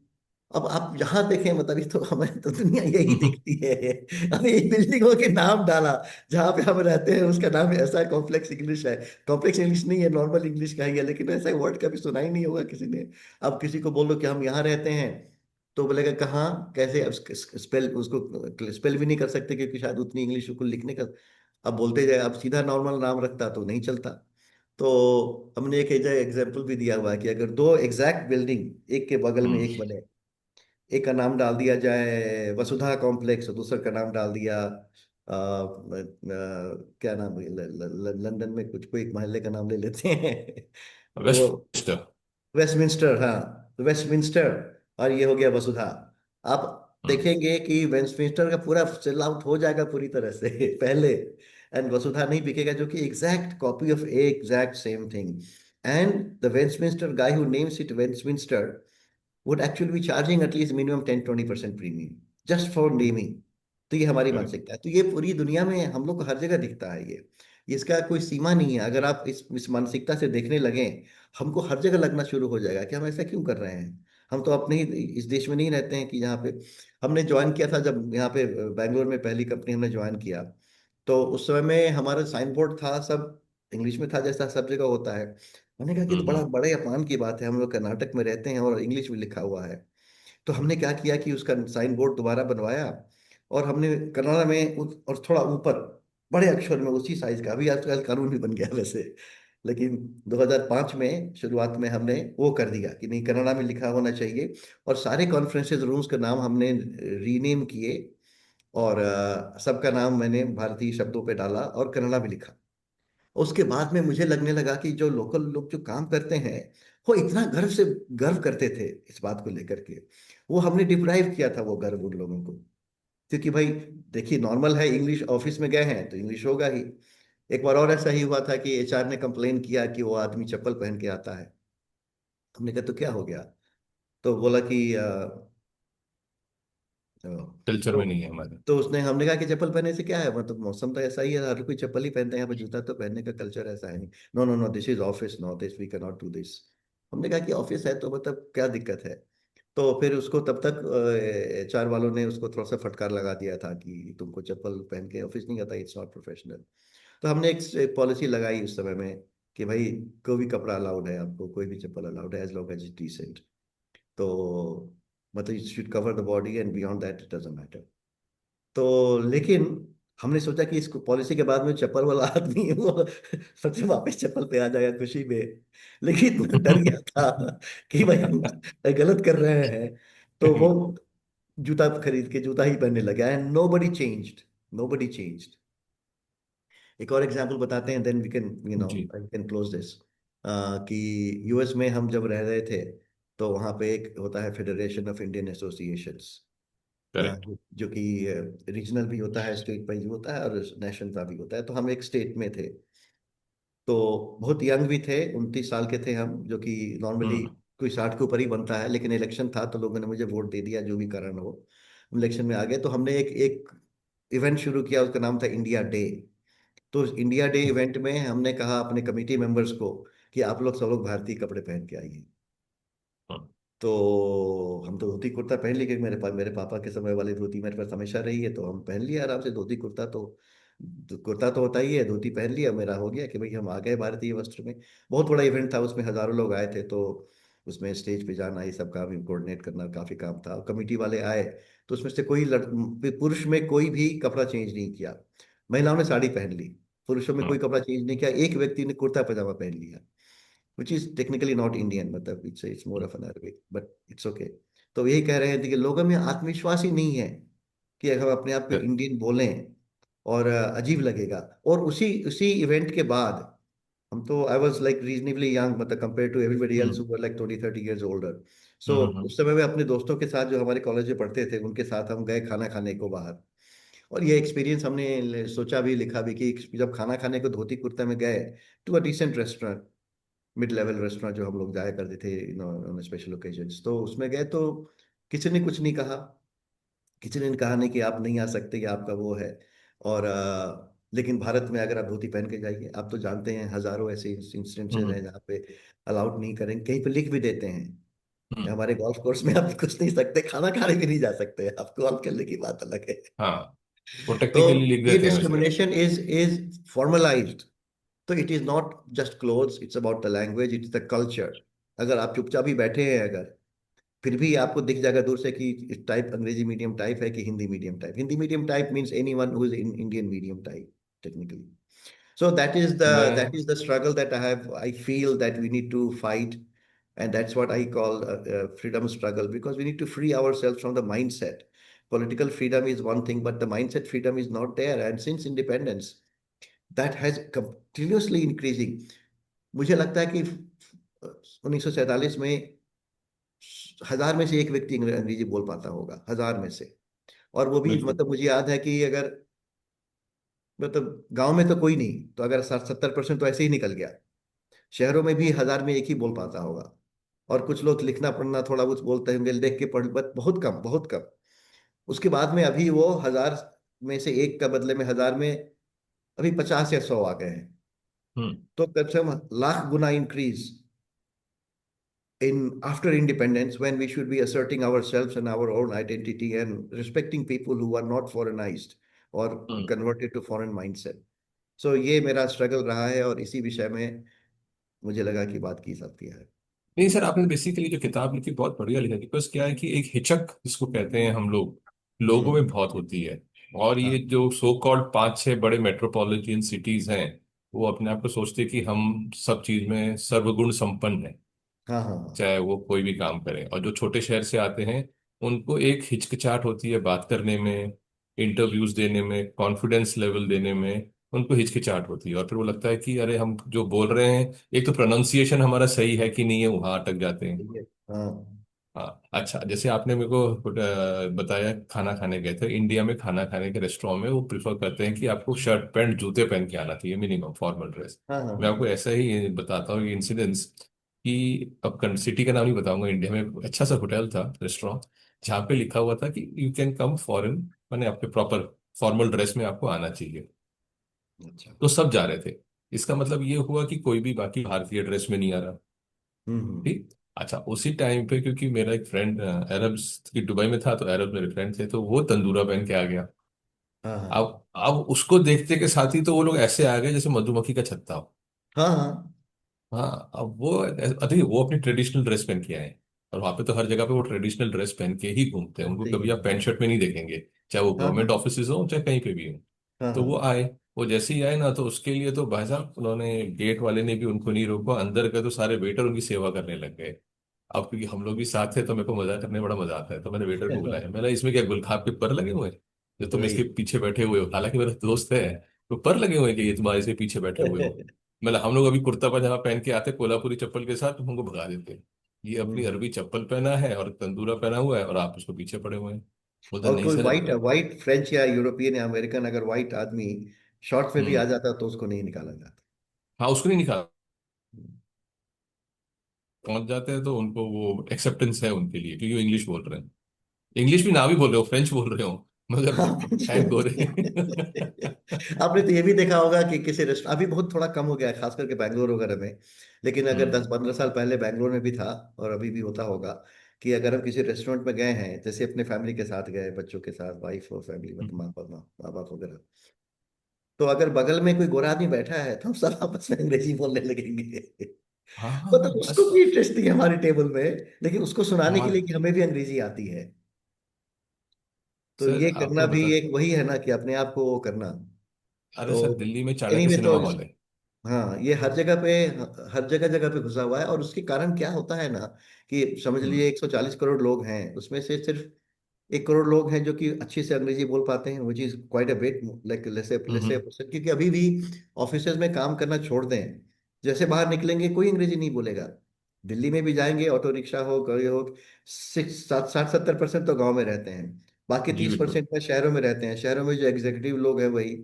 अब आप जहां देखें, मतलब ये तो हमें तो दुनिया यही हम्म। दिखती है। हमें एक बिल्डिंगों के नाम डाला, जहां पे हम रहते हैं उसका नाम ऐसा कॉम्प्लेक्स इंग्लिश है। कॉम्प्लेक्स इंग्लिश नहीं है, नॉर्मल इंग्लिश का ही है, लेकिन ऐसा वर्ड कभी सुना ही नहीं होगा किसी ने। अब किसी को बोलो कि हम यहाँ रहते हैं, तो बोलेगा कहाँ कैसे, अब स्पेल उसको स्पेल भी नहीं कर सकते, क्योंकि शायद उतनी इंग्लिश को लिखने का। अब बोलते जाए, अब सीधा नॉर्मल नाम रखता तो नहीं चलता। तो हमने एक एग्जाम्पल भी दिया हुआ है कि अगर दो एग्जैक्ट बिल्डिंग एक के बगल में हम्म। एक बने, एक का नाम डाल दिया जाए वसुधा कॉम्प्लेक्स, और दूसरे का नाम डाल दिया क्या नाम है, लंदन में कुछ कोई एक मोहल्ले का नाम ले लेते हैं वो, वेस्ट। वेस्टमिंस्टर, हाँ, तो वेस्टमिंस्टर, और ये हो गया वसुधा। आप हम्म। देखेंगे कि वेस्टमिंस्टर का पूरा सेल आउट हो जाएगा पूरी तरह से पहले, एंड वसुधा नहीं बिकेगा, जो कि exact copy of exact same thing. And the Westminster guy who names it Westminster would actually be charging at least minimum 10-20% premium just for naming। तो ये हमारी करेक्ट। मानसिकता है, तो ये पूरी दुनिया में हम लोग को हर जगह दिखता है ये। इसका कोई सीमा नहीं है, अगर आप इस मानसिकता से देखने लगे, हमको हर जगह लगना शुरू हो जाएगा कि हम ऐसा क्यों कर रहे हैं। हम तो अपने ही इस देश में नहीं रहते हैं कि यहाँ पे हमने ज्वाइन किया था, जब यहाँ पे बैंगलोर में पहली कंपनी हमने ज्वाइन किया, तो उस समय में हमारा साइन बोर्ड था सब इंग्लिश में था, जैसा सब जगह होता है। मैंने कहा कि तो बड़ा हम्म। बड़े अपमान की बात है, हम लोग कर्नाटक में रहते हैं और इंग्लिश में लिखा हुआ है। तो हमने क्या किया कि उसका साइन बोर्ड दोबारा बनवाया, और हमने कन्नड़ा में और थोड़ा ऊपर बड़े अक्षर में उसी साइज का, अभी आजकल कानून भी बन गया वैसे, लेकिन 2005 में शुरुआत में हमने वो कर दिया कि नहीं, कन्नड़ा में लिखा होना चाहिए। और सारे कॉन्फ्रेंसेज रूम्स का नाम हमने रीनेम किए, और सबका नाम मैंने भारतीय शब्दों पे डाला और कन्नड़ा में लिखा। उसके बाद में मुझे लगने लगा कि जो लोकल लोग जो काम करते हैं, वो इतना गर्व से गर्व करते थे इस बात को लेकर के। वो हमने डिप्राइव किया था वो गर्व उन लोगों को, क्योंकि भाई देखिए, नॉर्मल है, इंग्लिश ऑफिस में गए हैं तो इंग्लिश होगा ही। एक बार और ऐसा ही हुआ था कि एचआर ने कंप्लेन किया कि वो आदमी चप्पल पहन के आता है। हमने कहा तो क्या हो गया, तो बोला कि कल्चर तो में नहीं है हमारे। तो उसने, हमने कहा कि चप्पल पहनने से क्या है, मतलब मौसम तो ऐसा ही है, हर कोई चप्पल ही पहनते हैं, यहाँ पे जूता तो पहनने का कल्चर ऐसा है नहीं। No no no, this is office, no this we can not do this. हमने कहा कि ऑफिस है तो मतलब क्या दिक्कत है। तो फिर उसको तब तक एचआर वालों ने उसको थोड़ा सा फटकार लगा दिया था कि तुमको चप्पल पहन के ऑफिस नहीं आता, इट्स नॉट प्रोफेशनल। तो हमने एक पॉलिसी लगाई उस समय में कि भाई कोई भी कपड़ा अलाउड है आपको, कोई भी चप्पल अलाउड है, as long as it decent. तो मतलब it should cover the body and beyond that it doesn't matter. तो लेकिन हमने सोचा कि इस पॉलिसी के बाद में चप्पल वाला आदमी है वो सबसे वापस चप्पल पे आ जाएगा खुशी में। लेकिन मैं डर गया था कि भाई हम गलत कर रहे हैं। तो वो जूता खरीद के जूता ही पहनने लगा, and nobody changed, nobody changed. एक और एग्जांपल बताते हैं, then we can, you know, जी। I can close this. कि यूएस में हम जब रह रहे थे, तो वहाँ पे एक होता है federation of Indian associations, correct. जो कि रीजनल भी होता है, स्टेट वाइज भी होता है और नेशनल का भी होता है। तो हम एक स्टेट में थे, तो बहुत यंग भी थे, 29 साल के थे हम, जो कि नॉर्मली हम्म। कोई 60 के ऊपर ही बनता है, लेकिन इलेक्शन था तो लोगों ने मुझे वोट दे दिया, जो भी कारण हो। हम इलेक्शन में आ गए, तो हमने एक एक इवेंट शुरू किया, उसका नाम था इंडिया डे। तो इंडिया डे इवेंट में हमने कहा अपने कमेटी मेंबर्स को कि आप लोग सब लोग भारतीय कपड़े पहन के आइए। हम्म। तो हम तो धोती कुर्ता पहन लिए, क्योंकि मेरे पापा के समय वाली धोती मेरे पास हमेशा रही है, तो हम पहन लिया आराम से धोती कुर्ता। तो कुर्ता तो होता ही है, धोती पहन लिया, मेरा हो गया कि भाई हम आ गए भारतीय वस्त्र में। बहुत बड़ा इवेंट था, उसमें हजारों लोग आए थे, तो उसमें स्टेज पे जाना, ये सब काम कोऑर्डिनेट करना काफी काम था। कमेटी वाले आए, तो उसमें से पुरुष में कोई भी कपड़ा चेंज नहीं किया। महिलाओं ने साड़ी पहन ली, पुरुषों में कोई हम्म। कपड़ा चेंज नहीं किया, एक व्यक्ति ने कुर्ता पजामा पहन लिया, which is technically not Indian, मतलब it's more of an Arabic, but it's okay. तो यही कह रहे थे कि लोगों में आत्मविश्वास ही नहीं है कि अगर हम अपने आप को हम्म। इंडियन बोलें, और अजीब लगेगा। और उसी उसी इवेंट के बाद हम तो, I was like reasonably young, मतलब compare to everybody else hmm. Who were like 20-30 years older. So hmm. उस समय में अपने दोस्तों के साथ, जो हमारे कॉलेज में पढ़ते थे, उनके साथ हम गए खाना खाने को बाहर। और ये एक्सपीरियंस हमने सोचा भी, लिखा भी, कि जब खाना खाने को धोती कुर्ता में गए to a decent restaurant, mid level restaurant जो हम लोग जाया करते थे ऑन स्पेशल ओकेजन्स, तो उसमें गए तो किसी ने कुछ नहीं कहा। किसी ने कहा नहीं कि आप नहीं आ सकते, या आपका वो है। और लेकिन भारत में अगर आप धोती पहन के जाइए, आप तो जानते हैं हजारों ऐसे इंसिडेंसेस हम्म। हैं जहाँ पे अलाउड नहीं करेंगे, कहीं पे लिख भी देते हैं। हम्म। हमारे गोल्फ कोर्स में आप कुछ नहीं सकते, खाना खाने भी नहीं जा सकते, आप कॉल करने की बात अलग है। हाँ, वो तो टेक्निकली लिख ये देते हैं वैसे। Discrimination is formalised. तो it is not just clothes, it's about the language, it's the culture. अगर आप चुपचाप ही बैठे हैं, अगर फिर भी आपको दिख जाएगा दूर से कि इस टाइप अंग्रेजी मीडियम टाइप है कि Hindi medium type. Hindi medium type means any one who is in Indian medium type technically. So that मैं is the struggle that I feel that we need to fight, and that's what I call freedom struggle, because we need to free ourselves from the mindset. Political freedom is one thing, but the mindset freedom is not there, and since independence, that has continuously increasing. मुझे लगता है कि 1947 में 1000 में से एक व्यक्ति अंग्रेजी बोल पाता होगा, 1000 में से। और वो भी बिल्कुल। मतलब मुझे याद है कि अगर, मतलब गांव में तो कोई नहीं, तो अगर 60-70% तो ऐसे ही निकल गया। शहरों में भी 1000 में एक ही बोल पाता होगा। और कुछ लोग लिखना पढ़ना थोड़ा बहुत बोलते होंगे, देख के पढ़, बट बहुत कम, बहुत कम। उसके बाद में अभी वो 1000 में से एक का बदले में 1000 में अभी 50 या 100 आ गए हैं। हम्म। तो कम से कम लाख गुना increase in after independence, when we should be asserting ourselves and our own identity and respecting people who are not foreignized or hmm. converted to foreign mindset. So ये मेरा स्ट्रगल रहा है, और इसी विषय में मुझे लगा कि बात की सकती है। नहीं सर, आपने बेसिकली जो किताब लिखी बहुत बढ़िया लिखा, बिकॉज क्या है कि एक हिचक जिसको कहते हैं हम लोग, लोगों में हम्म। बहुत होती है। और ये हाँ जो सो कॉल्ड 5-6 बड़े मेट्रोपॉलिटन सिटीज हैं, वो अपने आप को सोचते हैं कि हम सब चीज में सर्वगुण संपन्न हैं, हाँ हाँ हाँ। चाहे वो कोई भी काम करें। और जो छोटे शहर से आते हैं, उनको एक हिचकिचाहट होती है बात करने में, इंटरव्यूज देने में, कॉन्फिडेंस लेवल देने में। उनको हिचकिचाहट होती है, और फिर वो लगता है कि अरे हम जो बोल रहे हैं, एक तो प्रोनाउंसिएशन हमारा सही है कि नहीं है, वहां अटक जाते हैं। ठीक है। हाँ हाँ, अच्छा, जैसे आपने मेरे को बताया खाना खाने गए थे इंडिया में, खाना खाने के रेस्टोरेंट में वो प्रिफर करते हैं कि आपको शर्ट पैंट जूते पहन के आना चाहिए, मिनिमम फॉर्मल ड्रेस। हाँ हाँ मैं हाँ। आपको ऐसा ही बताता हूँ इंसिडेंस कि अब सिटी का नाम नहीं बताऊंगा, इंडिया में एक अच्छा सा होटल था, रेस्टोरेंट, जहाँ पे लिखा हुआ था कि यू कैन कम फॉरेन, मैंने आपके प्रॉपर फॉर्मल ड्रेस में आपको आना चाहिए। अच्छा। तो सब जा रहे थे। इसका मतलब ये हुआ कि कोई भी बाकी भारतीय ड्रेस में नहीं आ रहा। हम्म। ठीक। अच्छा, उसी टाइम पे क्योंकि मेरा एक फ्रेंड अरब की दुबई में था, तो अरब मेरे फ्रेंड थे, तो वो तंदूरा पहन के आ गया। हाँ हाँ अब उसको देखते के साथ ही तो वो लोग ऐसे आ गए जैसे मधुमक्खी का छत्ता हो। हाँ हाँ। हाँ, अब वो देखिए वो अपनी ट्रेडिशनल ड्रेस पहन के आए, और वहां पे तो हर जगह पे वो ट्रेडिशनल ड्रेस पहन के ही घूमते हैं, उनको ऐसे कभी ही आप है। पैंट शर्ट में नहीं देखेंगे, चाहे वो हाँ गवर्नमेंट हाँ ऑफिस हो चाहे कहीं पे भी हो। हाँ तो हाँ। वो आए, वो जैसे ही आए ना, तो उसके लिए तो भाई साहब उन्होंने, गेट वाले ने भी उनको नहीं रोका, अंदर गए तो सारे वेटर उनकी सेवा करने लग गए। अब क्योंकि हम लोग भी साथ थे, तो मेरे को मजा करने में बड़ा मजा आता है, तो मैंने वेटर को बुलाया, मैंने इसमें क्या गुलखाब के पर लगे हुए हैं जो तुम इसके वही। पीछे बैठे हुए हो, हालांकि मेरा दोस्त है, तो पर लगे हुए हैं कि ये तुम्हारे इसके पीछे बैठे हुए हो। मतलब हम लोग अभी कुर्ता पजामा पहन के आते कोल्हापुरी चप्पल के साथ, तुमको भगा देते। ये अपनी हम्म। अरबी चप्पल पहना है और तंदूरा पहना हुआ है, और आप उसको पीछे पड़े हुए हैं। बोलते और नहीं कोई सर। वाइट वाइट फ्रेंच या यूरोपियन या अमेरिकन अगर वाइट आदमी शॉर्ट्स में भी आ हम्म। जाता तो उसको नहीं निकाला जाता। हाँ, उसको नहीं निकाल, पहुंच जाते हैं तो उनको वो एक्सेप्टेंस है उनके लिए, क्योंकि वो इंग्लिश बोल रहे हैं। इंग्लिश भी ना भी बोल रहे हो, फ्रेंच बोल रहे हो, मगर हाँ। है गोरे। आपने तो ये भी देखा होगा कि किसी रेस्टोरेंट, अभी बहुत थोड़ा कम हो गया है खास करके बैंगलोर वगैरह में, लेकिन अगर हम्म। 10-15 साल पहले बैंगलोर में भी था और अभी भी होता होगा, कि अगर हम किसी रेस्टोरेंट में गए हैं, जैसे अपने फैमिली के साथ गए, बच्चों के साथ, वाइफ और फैमिली मतलब हम्म। माँ बाप वगैरह, तो अगर बगल में कोई गोरा आदमी बैठा है तो हम सब आपस में अंग्रेजी बोलने लगेंगे। हाँ हाँ हाँ, मतलब उसको बस। भी इंटरेस्ट नहीं है हमारी टेबल में, लेकिन उसको सुनाने के हमारे लिए कि हमें भी अंग्रेजी आती है। तो सर ये करना आपको भी बता, एक वही है ना कि अपने आप को वो करना। अरे तो सर दिल्ली में चाणक्य एनीवे तो सिनेमा हॉल है। हाँ, ये हर जगह पे, हर जगह जगह पे घुसा हुआ है, और उसके कारण क्या होता है ना कि समझ हम्म। लीजिए 140 करोड़ लोग हैं, उसमें से सिर्फ 1 करोड़ लोग हैं जो कि अच्छे से अंग्रेजी बोल पाते हैं, which is quite a bit, like लेसे लेसे हम्म। परसेंट, क्योंकि अभी भी ऑफिसेज में काम करना छोड़ दें, जैसे बाहर निकलेंगे कोई अंग्रेजी नहीं बोलेगा। दिल्ली में भी जाएंगे, ऑटो रिक्शा हो, गाड़ी हो, 60-70% तो गांव में रहते हैं, बाकी जी तीस बिल्कुल। परसेंट में शहरों में रहते हैं। शहरों में जो एग्जीक्यूटिव लोग हैं वही,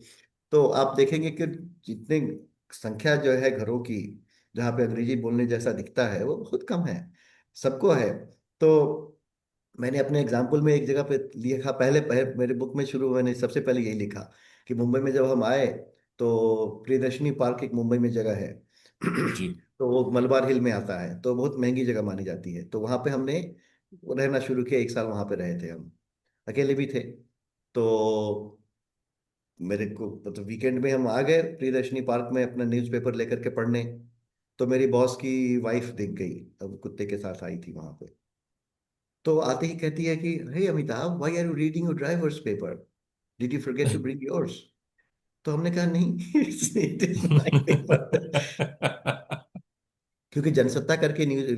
तो आप देखेंगे कि जितने संख्या जो है घरों की जहाँ पे अंग्रेजी बोलने जैसा दिखता है वो बहुत कम है, सबको है। तो मैंने अपने एग्जाम्पल में एक जगह पे लिखा, मेरे बुक में शुरू मैंने सबसे पहले यही लिखा कि मुंबई में जब हम आए तो प्रियदर्शनी पार्क एक मुंबई में जगह है। जी। तो वो मलबार हिल में आता है, तो बहुत महंगी जगह मानी जाती है, तो वहां पे हमने रहना शुरू किया। 1 साल वहां पे रहे थे हम, अकेले भी थे। तो मेरे को मतलब वीकेंड में हम आ गए प्रियदर्शनी पार्क में अपना न्यूज़पेपर लेकर के पढ़ने, तो मेरी बॉस की वाइफ दिख गई, अब कुत्ते के साथ आई थी वहां पे। तो आते ही कहती है कि hey Amitabh, why are you reading your driver's paper, did you forget to bring yours? तो हमने कहा नहीं, इट इज माय पेपर। क्योंकि जनसत्ता करके न्यूज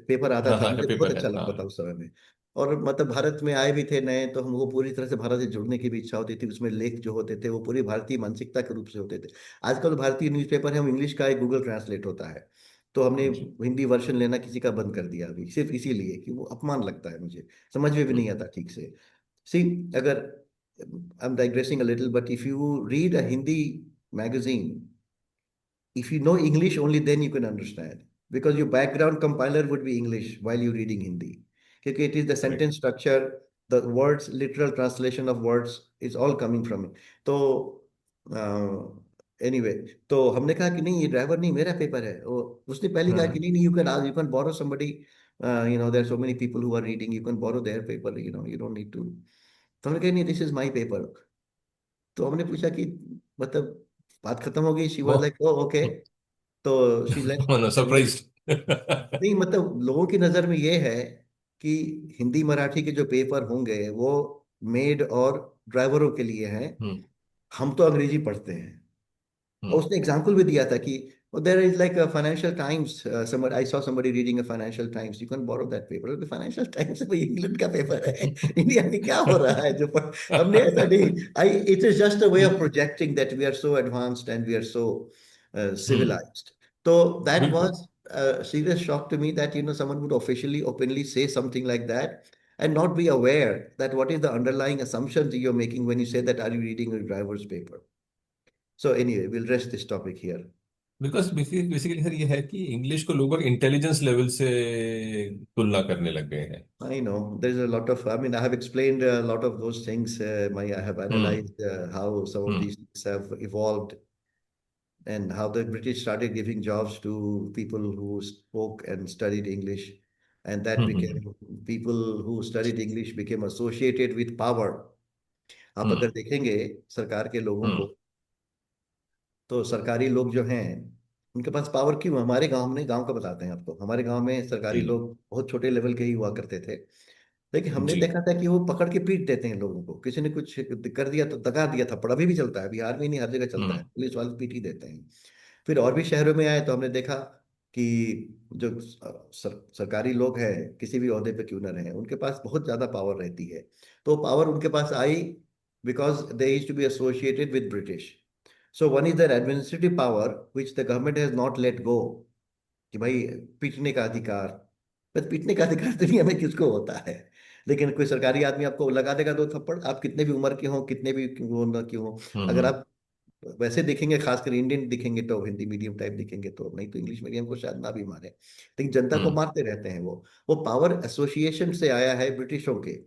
पेपर आता हाँ था, हाँ, मुझे बहुत पेपर है अच्छा लगता था हाँ। उस समय में। और मतलब भारत में आए भी थे नए, तो हमको पूरी तरह से भारत से जुड़ने की भी इच्छा होती थी, उसमें लेख जो होते थे वो पूरी भारतीय मानसिकता के रूप से होते थे। आजकल भारतीय न्यूज़पेपर है, हम इंग्लिश का एक गूगल ट्रांसलेट होता है, तो हमने जी। हिंदी वर्जन लेना किसी का बंद कर दिया अभी, सिर्फ इसीलिए कि वो अपमान लगता है मुझे, समझ में भी नहीं हम्म। आता ठीक से। सी, अगर I am digressing a little, but if you read a Hindi magazine, if you know English, only then you can understand. Because your background compiler would be English while you're reading Hindi. Because it is the correct. sentence structure, the words, literal translation of words is all coming from it. तो anyway तो हमने कहा कि नहीं ये driver नहीं, मेरा paper है। वो उसने पहले कहा कि हाँ। नहीं नहीं, you can borrow somebody, there are so many people who are reading, you can borrow their paper, you don't need to. तो हमने कहा नहीं, दिस इज माय पेपर। तो हमने पूछा कि मतलब बात खत्म हो गई, she was oh. Like o okay. तो शी लेफ्ट। No surprised. नहीं मतलब लोगों की नजर में ये है कि हिंदी मराठी के जो पेपर होंगे वो मेड और ड्राइवरों के लिए हैं, हम्म। हम तो अंग्रेजी पढ़ते हैं। और हम्म। उसने एग्जाम्पल भी दिया था कि there is like Financial Times, somebody I saw somebody reading a Financial Times, you can borrow that paper. Financial Times वो इंग्लैंड का पेपर है, इंडिया में क्या हो रहा है जो हमने ऐसा नहीं। I it is just a way of projecting that we are so advanced and we are so hmm. civilized. So that बिल्कुल। was a serious shock to me that someone would officially openly say something like that and not be aware that what is the underlying assumptions you're making when you say that are you reading a driver's paper. So anyway, we'll rest this topic here. Because basically sir ये है कि English को लोग intelligence level से तुलना करने लग गए हैं। I know there's a lot of, I mean, I have explained a lot of those things. I have hmm. analyzed how some of hmm. these things have evolved and how the British started giving jobs to people who spoke and studied English. And that hmm. became, people who studied English became associated with power. आप अगर हम्म। देखेंगे सरकार के लोगों हम्म। को, तो सरकारी लोग जो हैं उनके पास पावर क्यों है? हमारे गांव में, गांव का बताते हैं आपको, हमारे गांव में सरकारी जी। लोग बहुत छोटे लेवल के ही हुआ करते थे, लेकिन हमने जी। देखा था कि वो पकड़ के पीट देते हैं लोगों को, किसी ने कुछ कर दिया तो दगा दिया था, पड़ा भी चलता है, बिहार में नहीं हर जगह चलता है, हम्म। पुलिस वाले पीट ही देते हैं। फिर और भी शहरों में आए तो हमने देखा कि जो सरकारी लोग हैं, किसी भी ओहदे पे क्यों ना रहे, उनके पास बहुत ज्यादा पावर रहती है। तो पावर उनके पास आई because they used to be associated with British. So one is the administrative power which the government has not let go, कि भाई पीटने का अधिकार, बस पीटने का अधिकार दुनिया में किसको होता है? लेकिन कोई सरकारी आदमी आपको लगा देगा दो थप्पड़, आप कितने भी उम्र के हो, कितने भी वो न क्यों हो। अगर हम्म। आप वैसे देखेंगे, खासकर इंडियन दिखेंगे तो हिंदी मीडियम टाइप दिखेंगे तो, नहीं तो इंग्लिश मीडियम को शायद ना भी माने, लेकिन जनता को हम्म। मारते रहते हैं वो पावर एसोसिएशन से आया है ब्रिटिशों के।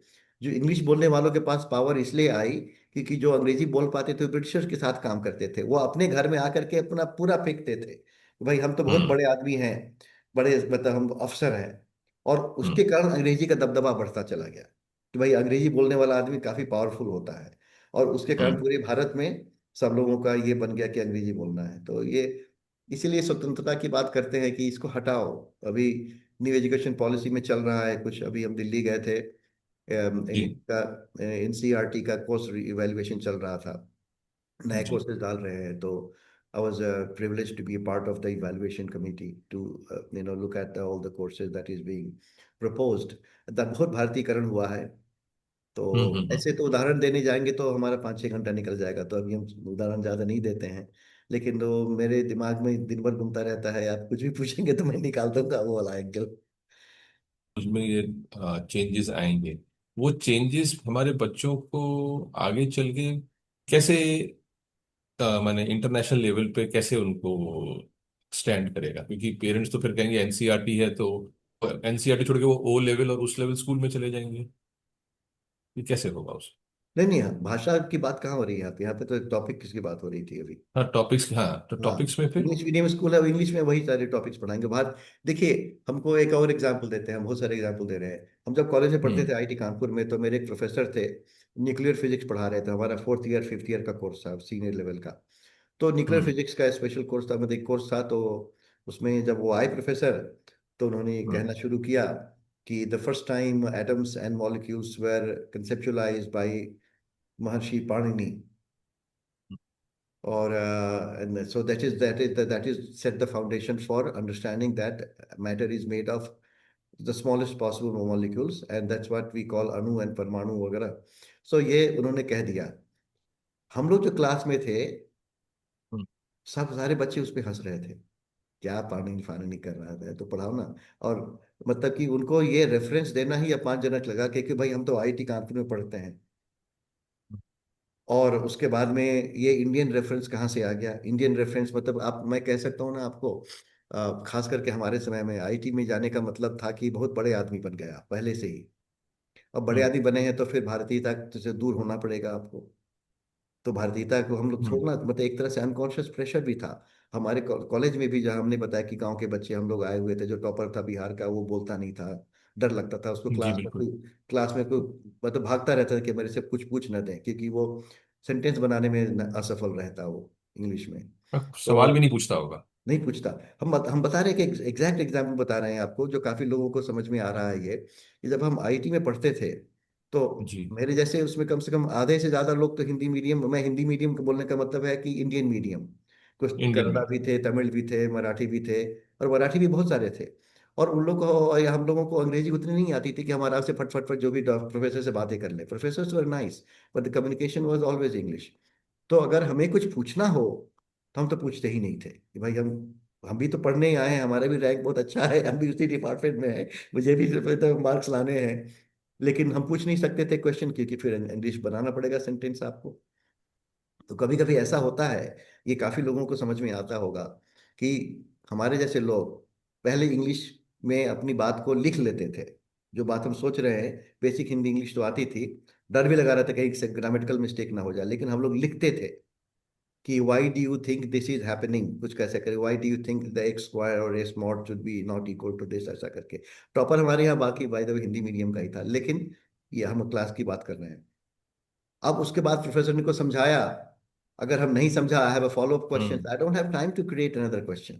जो इंग्लिश बोलने वालों के पास पावर इसलिए आई क्योंकि जो अंग्रेजी बोल पाते थे ब्रिटिशर्स के साथ काम करते थे, वो अपने घर में आकर के अपना पूरा फेंकते थे कि भाई हम तो बहुत हम्म। बड़े आदमी हैं, बड़े मतलब हम अफसर हैं। और उसके हम्म। कारण अंग्रेजी का दबदबा बढ़ता चला गया कि भाई अंग्रेजी बोलने वाला आदमी काफी पावरफुल होता है। और उसके कारण हम्म। पूरे भारत में सब लोगों का ये बन गया कि अंग्रेजी बोलना है। तो ये इसीलिए स्वतंत्रता की बात करते हैं कि इसको हटाओ। अभी न्यू एजुकेशन पॉलिसी में चल रहा है कुछ, अभी हम दिल्ली गए थे, जी। इनका एनसीईआरटी का कोर्स इवैल्यूएशन चल रहा था, नए जी। कोर्सेज डाल रहे हैं। तो I was privileged to be a part of the evaluation committee to look at all the courses that is being proposed. बहुत भारतीयकरण हुआ है। तो हम्म। ऐसे तो उदाहरण देने जाएंगे तो हमारा 5-6 घंटा निकल जाएगा, तो अभी हम उदाहरण ज़्यादा नहीं देते हैं। लेकिन तो मेरे दिमाग में दिन भर घूमता रहता है, आप कुछ भी पूछेंगे तो मैं निकाल दूंगा वो वाला एंगल। उसमें ये चेंजेस आएंगे। वो चेंजेस हमारे बच्चों को आगे चल के कैसे, माने इंटरनेशनल लेवल पे कैसे उनको स्टैंड करेगा, क्योंकि पेरेंट्स तो फिर कहेंगे एनसीईआरटी है तो एनसीईआरटी छोड़ के वो ओ लेवल और उस लेवल स्कूल में चले जाएंगे। ये कैसे होगा उस। नहीं नहीं, भाषा की बात कहाँ हो रही है यहाँ पे तो एक टॉपिक किसकी बात हो रही थी अभी? हाँ टॉपिक्स, हाँ तो हाँ, टॉपिक्स में फिर। इंग्लिश मीडियम स्कूल है, इंग्लिश में वही सारे टॉपिक्स पढ़ाएंगे बाहर। देखिए, हमको एक और एग्जांपल देते हैं, हम बहुत सारे एग्जांपल दे रहे हैं। हम जब कॉलेज में पढ़ते थे हम्म। आईटी कानपुर में, तो मेरे एक प्रोफेसर थे, न्यूक्लियर फिजिक्स पढ़ा रहे थे, हमारा 4th ईयर 5th ईयर का कोर्स था, सीनियर लेवल का। तो न्यूक्लियर हम्म। फिजिक्स का स्पेशल कोर्स था, मतलब एक कोर्स था। तो उसमें जब वो आए प्रोफेसर, तो उन्होंने हम्म। कहना शुरू किया कि the first time atoms and molecules were conceptualized by Maharshi Panini. Or and so that is set the foundation for understanding that matter is made of the smallest possible molecules, and that's what we call अणु and परमाणु वगैरह। so ये उन्होंने कह दिया। हम लोग जो क्लास में थे, हम्म। सब सारे बच्चे उस पे हंस रहे थे, क्या पानी फानी कर रहा है तो पढ़ाओ ना। और मतलब कि उनको ये रेफरेंस देना ही अपमानजनक लगा कि भाई हम तो आईटी कानपुर में पढ़ते हैं। और उसके बाद में ये इंडियन रेफरेंस कहाँ से आ गया? इंडियन रेफरेंस मतलब आप, मैं कह सकता हूँ ना आपको, खास करके हमारे समय में आईटी में जाने का मतलब था कि बहुत बड़े आदमी बन गया पहले से ही। अब बड़े हम्म। आदमी बने हैं तो फिर भारतीयता से दूर होना पड़ेगा आपको। तो भारतीयता को हम लोग हम्म। छोड़ना, मतलब एक तरह से अनकॉन्शियस प्रेशर भी था। हमारे कॉलेज में भी, जहाँ हमने बताया कि गांव के बच्चे हम लोग आए हुए थे, जो टॉपर था बिहार का, वो बोलता नहीं था, डर लगता था उसको, जी बिल्कुल। क्लास में कोई मतलब भागता रहता था कि मेरे से कुछ पूछ न दें, क्योंकि वो सेंटेंस बनाने में असफल रहता वो इंग्लिश में। सवाल भी तो नहीं पूछता होगा। नहीं पूछता। हम बता रहे हैं कि एग्जैक्ट एग्जाम्पल बता रहे हैं आपको, जो काफी लोगों को समझ में आ रहा है ये, कि जब हम आईटी में पढ़ते थे, तो जी। मेरे जैसे उसमें कम से कम आधे से ज्यादा लोग तो हिंदी मीडियम, मैं हिंदी मीडियम को बोलने का मतलब है कि इंडियन मीडियम, कुछ इंडियन कन्नड़ा में। भी थे, तमिल भी थे, मराठी भी थे, और मराठी भी बहुत सारे थे। और उन लोग को या हम लोगों को अंग्रेजी उतनी नहीं आती थी कि हम आराम से फट फट फट जो भी प्रोफेसर से बातें कर ले। Professor were nice, but the communication was always English. तो अगर हमें कुछ पूछना हो तो हम तो पूछते ही नहीं थे कि भाई हम भी तो पढ़ने ही आए हैं, हमारा भी रैंक बहुत अच्छा है, हम भी उसी डिपार्टमेंट में हैं, मुझे भी तो मार्क्स लाने हैं। लेकिन हम पूछ नहीं सकते थे क्वेश्चन, क्योंकि फिर इंग्लिश बनाना पड़ेगा सेंटेंस आपको। तो कभी कभी ऐसा होता है, ये काफी लोगों को समझ में आता होगा, कि हमारे जैसे लोग पहले इंग्लिश में अपनी बात को लिख लेते थे, जो बात हम सोच रहे हैं, बेसिक हिंदी इंग्लिश तो आती थी, डर भी लगा रहा था कहीं से ग्रामेटिकल मिस्टेक ना हो जाए, लेकिन हम लोग लिखते थे कि why do you think this is happening, कुछ कैसे करें, why do you think the X square और S mod should be not equal to this, ऐसा करके। टॉपर हमारे यहाँ बाकी by the way Hindi medium का ही था, लेकिन ये हम क्लास की बात कर रहे हैं। अब उसके बाद प्रोफेसर ने को समझाया, अगर हम नहीं समझा, I have a follow up question, hmm. I don't have time to create another question,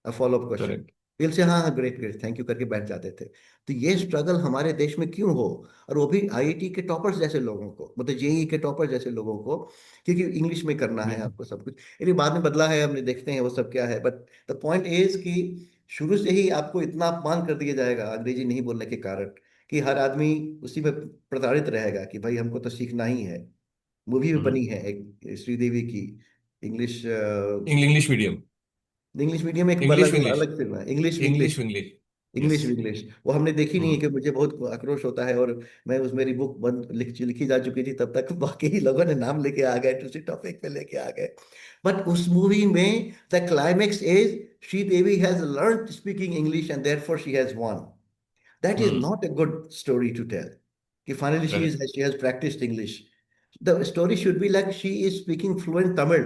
a follow up question. Correct. दिल से हाँ हाँ, ग्रेट ग्रेट, थैंक यू करके बैठ जाते थे। तो ये स्ट्रगल हमारे देश में क्यों हो? और वो भी आईआईटी के टॉपर्स जैसे लोगों को, मतलब जेई के टॉपर जैसे लोगों को, क्योंकि इंग्लिश में करना है बिल्कुल। आपको सब कुछ। ये बाद में बदला है, हमने देखते हैं वो सब क्या है, बट द पॉइंट इज कि शुरू से ही आपको इतना अपमान कर दिया जाएगा अंग्रेजी नहीं बोलने के कारण, कि हर आदमी उसी में प्रताड़ित रहेगा कि भाई हमको तो सीखना ही है। मूवी भी हम्म। बनी है एक श्रीदेवी की, English English medium. English medium, एक इंग्लिश अलग इंग्लिश। अलग फिल्म है, English English Vinglish. English. Yes. English English वो हमने देखी नहीं है, कि मुझे बहुत आक्रोश होता है। और मैं उस मेरी बुक बंद लिखी जा चुकी थी तब तक, बाकी ही लोगों ने नाम लेके आ गए, उसी टॉपिक पे लेके आ गए। बट उस मूवी में the climax is she Devi has learn speaking English and therefore she has won. That is hmm. not a good story to tell. कि finally correct. she has practiced English. The story should be like she is speaking fluent Tamil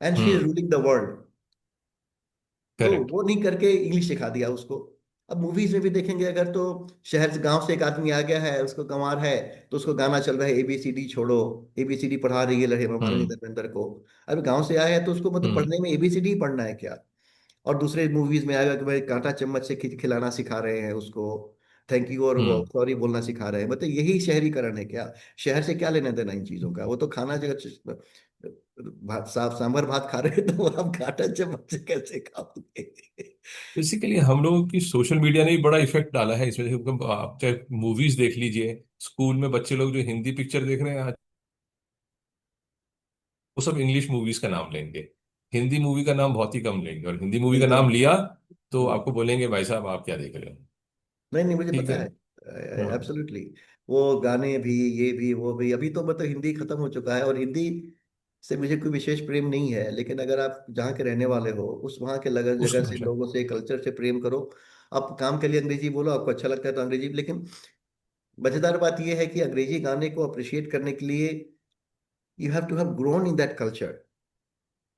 and she is hmm. ruling the world. तो correct. वो नहीं करके English सिखा दिया उसको। अब movies में भी देखेंगे अगर, तो शहर से गांव से एक आदमी आ गया है, उसको गंवार है, तो उसको गाना चल रहा है एबीसीडी छोड़ो, एबीसीडी पढ़ा रही है लड़े मानवी हम्म। धर्मेंद्र को। अब गांव से आया है तो उसको मतलब हम्म। पढ़ने में एबीसीडी पढ़ना है क्या? और दूसरे मूवीज में आएगा कि भाई कांटा चम्मच से खिलाना सिखा रहे हैं उसको, थैंक यू और हम्म। सॉरी बोलना सिखा रहे हैं। मतलब यही शहरीकरण है क्या? शहर से क्या लेना देना इन चीजों का? वो तो खाना जगह भात साफ सांभर भात खा रहे हैं, तो आप कांटा चम्मच से कैसे खाओगे? बेसिकली हम लोगों की सोशल मीडिया ने भी बड़ा इफेक्ट डाला है इसमें। देखो, आप चाहे मूवीज देख लीजिए, स्कूल में बच्चे लोग जो हिंदी पिक्चर देख रहे हैं आज, वो सब इंग्लिश मूवीज का नाम लेंगे। हिंदी मूवी का नाम बहुत ही कम लेंगे, और हिंदी मूवी का एकदम। नाम लिया तो हम्म। आपको बोलेंगे भाई साहब आप क्या देख रहे हो। नहीं नहीं, मुझे ठीक पता है। है। हाँ। एब्सोल्युटली। वो गाने भी, ये भी, वो भी, अभी तो मतलब हिंदी खत्म हो चुका है, और हिंदी से मुझे कोई विशेष प्रेम नहीं है। लेकिन अगर आप जहाँ के रहने वाले हो, उस वहाँ के लगन उस जगह से भाषा। लोगों से कल्चर से प्रेम करो। आप काम के लिए अंग्रेजी बोलो, आपको अच्छा लगता है तो अंग्रेजी। लेकिन मजेदार बात यह है कि अंग्रेजी गाने को अप्रिशिएट करने के लिए you have to have grown in that culture.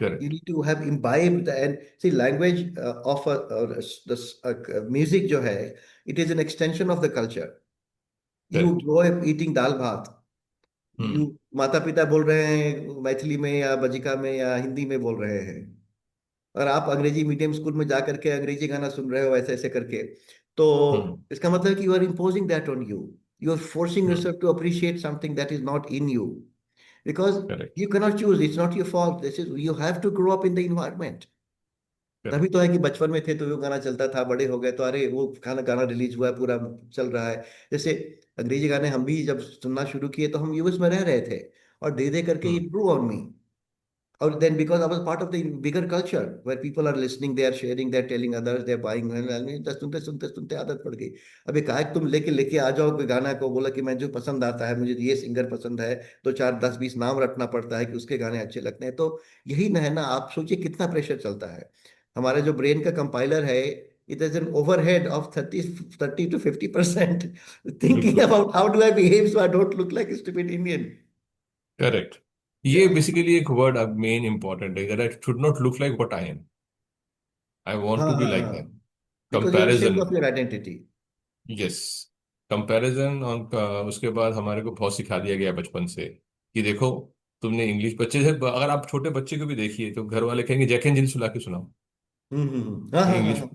You correct. need to have imbibed and see language of music जो है, it is an extension of the culture. You correct. grow up eating दाल भात, you हम्म। माता पिता बोल रहे हैं मैथिली में या बजिका में या हिंदी में बोल रहे हैं, और आप अंग्रेजी मीडियम स्कूल में जा करके अंग्रेजी गाना सुन रहे हो ऐसे ऐसे करके, तो हम्म। इसका मतलब कि you are imposing that on you. You are forcing hmm. yourself to appreciate something that is not in you, because correct. you cannot choose. It's not your fault. This is, you have to grow up in the environment. तभी correct. तो है कि बचपन में थे तो वो गाना चलता था, बड़े हो गए तो अरे वो गाना गाना रिलीज हुआ है, पूरा चल रहा है। जैसे अंग्रेजी गाने हम भी जब सुनना शुरू किए तो हम यूएस में रह रहे थे, और धीरे धीरे करके हम्म। It grew on me. और then because I was part of the bigger culture where people are listening, they are sharing, they are telling others, they are buying, तो सुनते सुनते सुनते आदत पड़ गई। अब एक आयत तुम लेके लेके आ जाओ कोई गाना को, बोला कि मैं जो पसंद आता है, मुझे ये सिंगर पसंद है, तो 4 10 20 नाम रटना पड़ता है कि उसके गाने अच्छे लगते हैं। तो यही ना है ना, आप सोचिए कितना प्रेशर चलता है। हमारे जो ब्रेन का कंपाइलर है, it is an overhead of 30 to 50% thinking बिल्कुल। About how do I behave so I don't look like stupid Indian. Correct. ये बेसिकली एक वर्ड अब मेन इंपॉर्टेंट है, that should not look like what I am, I want हाँ to be हाँ like हाँ, that. Because you are ashamed comparison. of your identity. Yes. Comparison और उसके बाद हमारे को बहुत सिखा दिया गया बचपन से कि देखो, तुमने इंग्लिश बच्चे से, अगर आप छोटे बच्चे को भी देखिए तो घर वाले कहेंगे जैक एंड जिल सुला के सुनाओ। हाँ हाँ हाँ इंग्लिश। हाँ।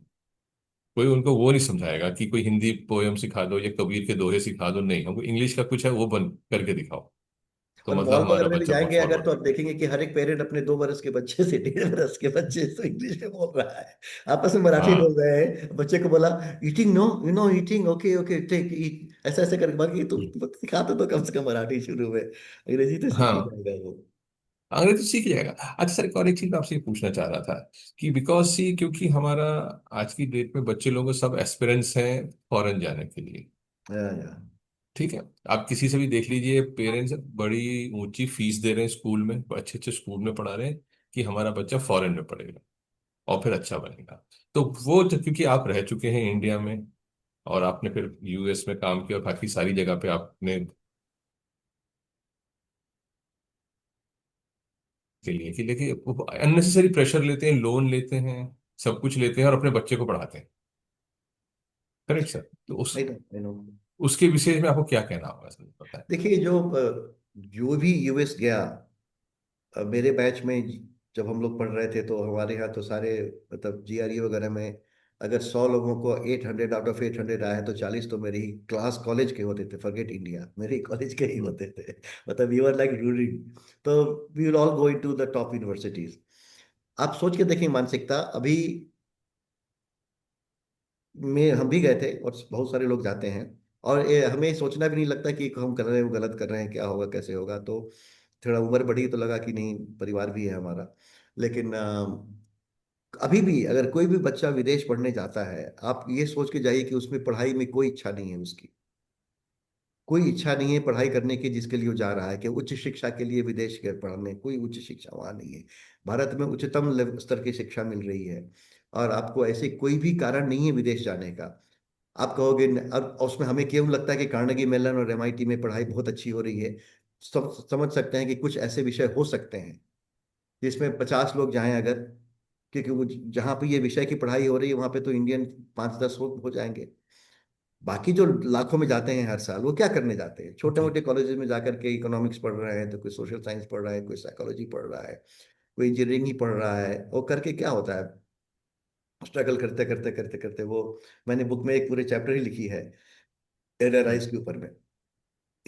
कोई उनको वो नहीं समझाएगा कि कोई हिंदी पोयम सिखा दो या कबीर के दोहे सिखा दो, नहीं, हमको इंग्लिश का कुछ है वो बन करके दिखाओ। तो और मतलब मॉल हमारा वगैरह में भी बच्चा बहुत जाएंगे अगर, तो फॉरवर्ड आप है। देखेंगे कि हर एक पेरेंट अपने 2 बरस के बच्चे से 1.5 बरस के बच्चे से इंग्लिश में बोल रहा है, आपस में मराठी बोल हाँ। रहे हैं। बच्चे को बोला eating, no you know eating, okay okay take eat, ऐसा ऐसे करके, बाकी तो सिखाते तो कम से कम मराठी शुरू में, अंग्रेजी तो सीख ही हाँ। जाएगा वो। अंग्रेजी सीख जाएगा। अच्छा सर, एक और एक चीज मैं आपसे ये पूछना चाह रहा था कि बिकॉज सी, क्योंकि हमारा आज की डेट में बच्चे लोगों को सब एस्पिरेंट्स हैं फॉरेन जाने के लिए। या ठीक है। आप किसी से भी देख लीजिए, पेरेंट्स बड़ी ऊंची फीस दे रहे हैं स्कूल में, अच्छे अच्छे स्कूल में पढ़ा रहे हैं कि हमारा बच्चा फॉरेन में पढ़ेगा और फिर अच्छा बनेगा। तो वो क्योंकि आप रह चुके हैं इंडिया में, और आपने फिर यूएस में काम किया और बाकी सारी जगह पे आपने के लिए कि लेकिन अननेसेसरी प्रेशर लेते हैं, लोन लेते हैं, सब कुछ लेते हैं और अपने बच्चे को पढ़ाते हैं। Correct sir. तो आई नो। उसके विषय में आपको क्या कहना होगा सर, बताएं। देखिए जो भी यूएस गया, मेरे बैच में जब हम लोग पढ़ रहे थे तो हमारे यहाँ तो सारे, मतलब जीआरई वगैरह में अगर 100 लोगों को 800 आउट ऑफ 800 आए तो 40 तो मेरे ही क्लास कॉलेज के होते थे, फॉरगेट इंडिया, मेरे ही कॉलेज के ही हम्म। होते थे। मतलब यू आर लाइक रूलिंग। तो we will all go into the top universities. आप सोच के देखिए मानसिकता अभी में, हम भी गए थे और बहुत सारे लोग जाते हैं, और हमें सोचना भी नहीं लगता कि हम कर रहे हैं वो गलत कर रहे हैं, क्या होगा कैसे होगा। तो थोड़ा उम्र बढ़ी तो लगा कि नहीं, परिवार भी है हमारा। लेकिन अभी भी अगर कोई भी बच्चा विदेश पढ़ने जाता है, आप ये सोच के जाइए कि उसमें पढ़ाई में कोई इच्छा नहीं है उसकी। कोई इच्छा नहीं है पढ़ाई करने की जिसके लिए वो जा रहा है, कि उच्च शिक्षा के लिए विदेश के पढ़ने, कोई उच्च शिक्षा वहाँ नहीं है। भारत में उच्चतम स्तर की शिक्षा मिल रही है, और आपको ऐसे कोई भी कारण नहीं है विदेश जाने का। आप कहोगे अब उसमें हमें क्यों लगता है कि कार्नेगी मेलन और एमआईटी में पढ़ाई बहुत अच्छी हो रही है। समझ सकते हैं कि कुछ ऐसे विषय हो सकते हैं जिसमें 50 लोग जाएं अगर, क्योंकि वो जहाँ पे ये विषय की पढ़ाई हो रही है वहाँ पे तो इंडियन 5-10 हो जाएंगे। बाकी जो लाखों में जाते हैं हर साल, वो क्या करने जाते हैं? छोटे जी। मोटे कॉलेजेस में जाकर के इकोनॉमिक्स पढ़ रहे हैं, तो कोई सोशल साइंस पढ़ रहा है, कोई साइकोलॉजी पढ़ रहा है, कोई इंजीनियरिंग ही पढ़ रहा है। वो करके क्या होता है? स्ट्रगल करते करते करते करते वो, मैंने बुक में एक पूरे चैप्टर ही लिखी है एनआरआईज हम्म। के ऊपर में,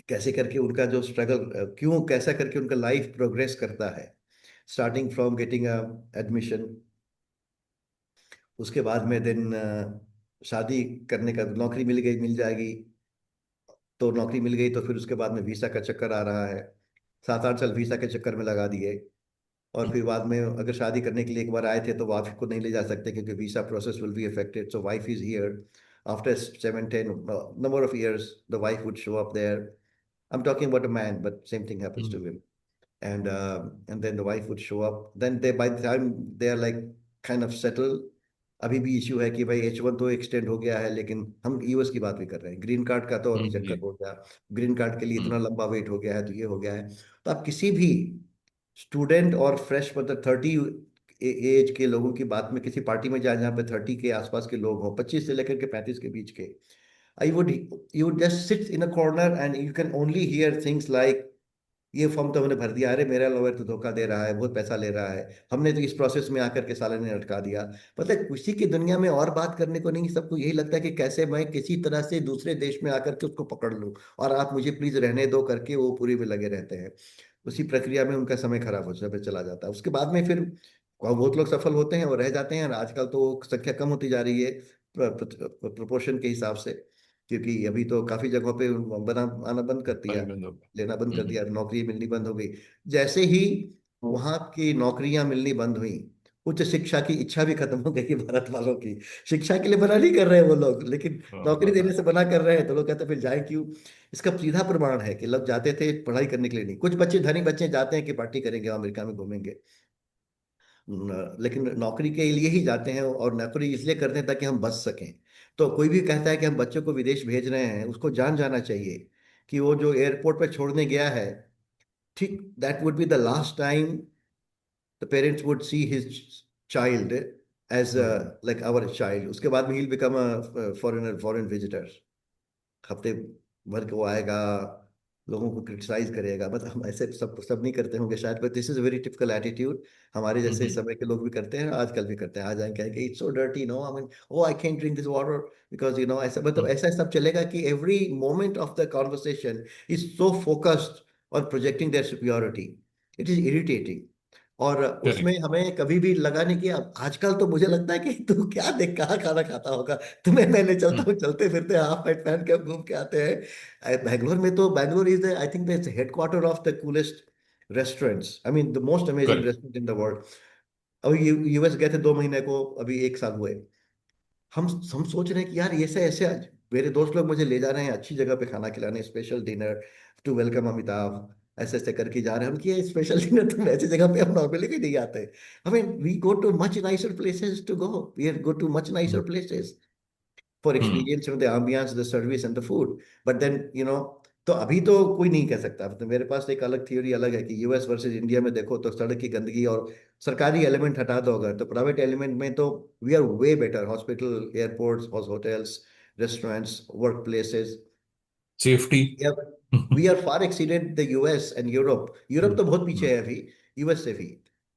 कैसे करके उनका जो स्ट्रगल, क्यों कैसा करके उनका लाइफ प्रोग्रेस करता है, स्टार्टिंग फ्रॉम गेटिंग एडमिशन, उसके बाद में दिन शादी करने का, नौकरी मिल गई, मिल जाएगी तो नौकरी मिल गई, तो फिर उसके बाद में वीसा का चक्कर आ रहा है। 7-8 साल वीसा के चक्कर में लगा दिए। और फिर बाद में अगर शादी करने के लिए एक बार आए थे तो वाइफ को नहीं ले जा सकते क्योंकि visa process will be affected, so wife is here after 7-10 number of years, the wife would show up there. I'm talking about a man, but same thing happens to hmm. him. And then the wife would show up, then they, by the time they are like kind of settled, अभी भी issue है कि भाई H1 तो extend हो गया है, लेकिन हम यूएस की बात भी कर रहे हैं, ग्रीन कार्ड का तो अभी चक्कर जी। हो गया। ग्रीन कार्ड के लिए इतना हम्म। लंबा वेट हो गया है, तो ये हो गया है। तो आप किसी भी स्टूडेंट और फ्रेश, मतलब 30 एज के लोगों की बात में किसी पार्टी में जाए जहाँ पे 30 के आसपास के लोग हों, 25 से लेकर के 35 के बीच के, I would you would just sit in a corner and you can only here things like, ये फॉर्म तो हमने भर दिया, अरे मेरा लॉयर तो धोखा दे रहा है, बहुत पैसा ले रहा है, हमने तो इस प्रोसेस में आकर के साले ने अटका दिया। मतलब किसी की दुनिया में और बात करने को नहीं, सबको यही लगता है कि कैसे मैं किसी तरह से दूसरे देश में आकर के उसको पकड़ लूं, और आप मुझे प्लीज रहने दो करके वो पूरी में लगे रहते हैं। उसी प्रक्रिया में उनका समय खराब हो समय चला जाता है। उसके बाद में फिर बहुत लोग सफल होते हैं और रह जाते हैं, और आजकल तो संख्या कम होती जा रही है प्रोपोर्शन के हिसाब से, क्योंकि अभी तो काफी जगहों पे बना आना बंद कर दिया, अभी बंद हो लेना बंद गया। कर दिया, नौकरी मिलनी बंद हो गई। जैसे ही वहां की नौकरियां मिलनी बंद हुई, उच्च शिक्षा की इच्छा भी खत्म हो गई भारत वालों की। शिक्षा के लिए मना नहीं कर रहे हैं वो लोग, लेकिन हाँ, नौकरी हाँ, देने हाँ। से मना कर रहे हैं, तो लोग कहते हैं फिर जाए क्यों। इसका सीधा प्रमाण है कि लोग जाते थे पढ़ाई करने के लिए नहीं, कुछ बच्चे धनी बच्चे जाते हैं कि पार्टी करेंगे, अमेरिका में घूमेंगे, लेकिन नौकरी के लिए ही जाते हैं, और नौकरी इसलिए करते हैं ताकि हम बच सकें। तो कोई भी कहता है कि हम बच्चों को विदेश भेज रहे हैं, उसको जान जाना चाहिए कि वो जो एयरपोर्ट पे छोड़ने गया है, ठीक, that would be the last time the parents would see his child as hmm. Like our child. उसके बाद में ही become a foreigner, foreign visitor. हफ्ते भर के वो आएगा, लोगों को क्रिटिसाइज करेगा, मतलब हम ऐसे सब सब नहीं करते होंगे शायद, but this is very typical attitude. हमारे जैसे हम्म। समय के लोग भी करते हैं, आजकल भी करते हैं। आ जाएंगे कहेंगे it's so dirty, no I mean, oh I can't drink this water because you know, ऐसा मतलब हम्म। ऐसा सब चलेगा कि every moment of the conversation is so focused on projecting their superiority. It is irritating. और उसमें correct. हमें कभी भी लगा नहीं कि अब आजकल तो मुझे लगता है कि तू क्या देख कहाँ खाना खाता होगा, तुम्हें मैं ले चलता हम्म। हूँ, चलते फिरते हाफ पैंट पहन के घूम के आते हैं। बैंगलोर में तो, Bangalore is the, I think the headquarter of the coolest restaurants, I mean the most amazing correct. Restaurant in the world. अभी यूएस गए थे 2 महीने को, अभी 1 साल हुए। हम सोच रहे हैं कि यार ये ऐसे ऐसे, मेरे दोस्त लोग मुझे ले जा रहे हैं अच्छी जगह पे खाना खिलाने, special dinner to welcome Amitabh, ऐसे ऐसे करके जा रहे हैं हम, कि स्पेशल डिनर तुम ऐसी जगह पे हम नॉर्मली भी नहीं आते। I mean we go to much nicer places to go, we go to much nicer hmm. Places for hmm. Experience the ambience, the service and the food. But then you know, तो अभी तो कोई नहीं कह सकता। तो मेरे पास एक अलग थ्योरी अलग है कि यूएस वर्सेस इंडिया में देखो तो सड़क की गंदगी और सरकारी एलिमेंट हटा दो अगर, तो प्राइवेट एलिमेंट में तो we are way better. Hospital, airports, hotels, restaurants, work places, safety. We are far exceeded the US and Europe. Europe तो बहुत पीछे है अभी यूएस से भी।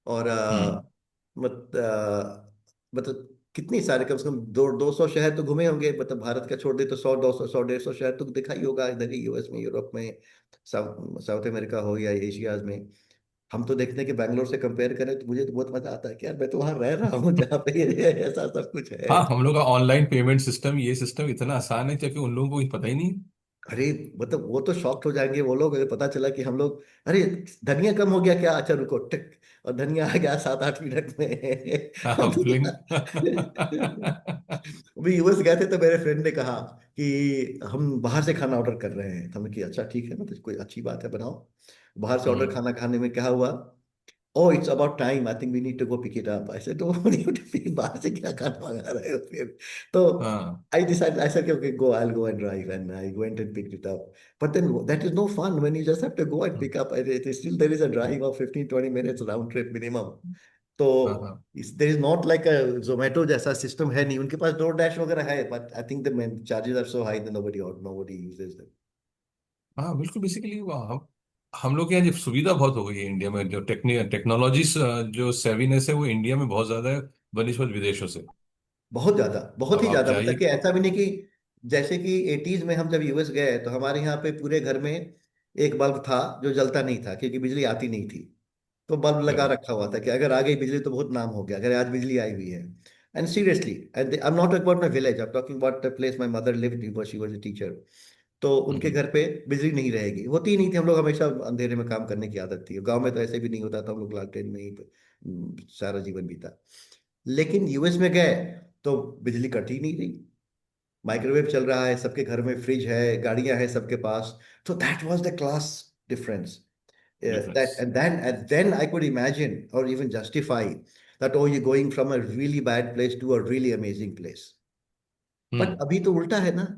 और हम्म। मतलब कितनी सारे, कम से कम 200 शहर तो घूमे होंगे, मतलब भारत का छोड़ दे तो 100, 200, 100, 150 शहर तो देखा ही होगा इधर ही, यूएस में, यूरोप में, साउथ साउथ अमेरिका हो या एशिया में। हम तो देखते हैं कि बैंगलोर से कंपेयर करें तो मुझे तो बहुत मजा आता है कि यार मैं तो वहां रह रहा हूँ जहाँ पे ये ऐसा सब कुछ है। हाँ, हम लोग का ऑनलाइन पेमेंट सिस्टम, ये सिस्टम इतना आसान है क्योंकि उन लोगों को पता ही नहीं। अरे मतलब वो तो शॉक्ड हो जाएंगे वो लोग अगर पता चला कि हम लोग, अरे धनिया कम हो गया क्या, अच्छा रुको टिक, और धनिया आ गया 7-8 मिनट में। हाँ, ब्लिंक। अभी यूएस गए थे तो मेरे फ्रेंड ने कहा कि हम बाहर से खाना ऑर्डर कर रहे हैं, तो हमने कि अच्छा ठीक है ना, तो कोई अच्छी बात है बनाओ। बाहर से ऑर्डर हम्म। खाना खाने में क्या हुआ, oh it's about time, I think we need to go pick it up. I said फिर बाहर से क्या खाना मंगा रहे हो फिर। तो हाँ। I decided, I said, okay, go, I'll go and drive. And I went and picked it up. But then that is no fun when you just have to go and hmm, pick up. And it is still, there is a drive of 15-20 minutes round trip minimum. तो हाँ हाँ there is not like a Zomato जैसा system है नहीं, उनके पास door dash वगैरह है, but I think the charges are so high that nobody uses them. हाँ, बिल्कुल। बेसिकली हम लोग के यहाँ जो सुविधा बहुत हो गई है इंडिया में, जो टेक्नोलॉजी, जो सेवीनेस है वो इंडिया में बहुत ज्यादा है बनिस्बत विदेशों से। बहुत ज्यादा, बहुत अब ही आप ज्यादा, मतलब जाइए। कि ऐसा भी नहीं कि जैसे कि 80s में हम जब यूएस गए तो हमारे यहाँ पे पूरे घर में एक बल्ब था जो जलता नहीं था क्योंकि बिजली आती नहीं थी। तो बल्ब लगा करेक्ट। रखा हुआ था कि अगर आ गई बिजली तो बहुत नाम हो गया, अगर आज बिजली आई हुई है। And seriously, and I am not about my village, I am talking about the place my mother lived, because she was a teacher. तो उनके हम्म घर पे बिजली नहीं रहेगी, होती ही नहीं थी, हम लोग हमेशा अंधेरे में काम करने की आदत थी, गांव में तो ऐसे भी नहीं होता था, हम लोग लालटेन में ही सारा जीवन बीता। लेकिन यूएस में गए तो बिजली कट ही नहीं रही, माइक्रोवेव चल रहा है, सबके घर में फ्रिज है, गाड़ियां हैं सबके पास। तो that was the class difference. Difference. And then I could imagine or even justify that, oh, you're going from a really bad place to a really amazing place. But hmm. अभी तो उल्टा है ना।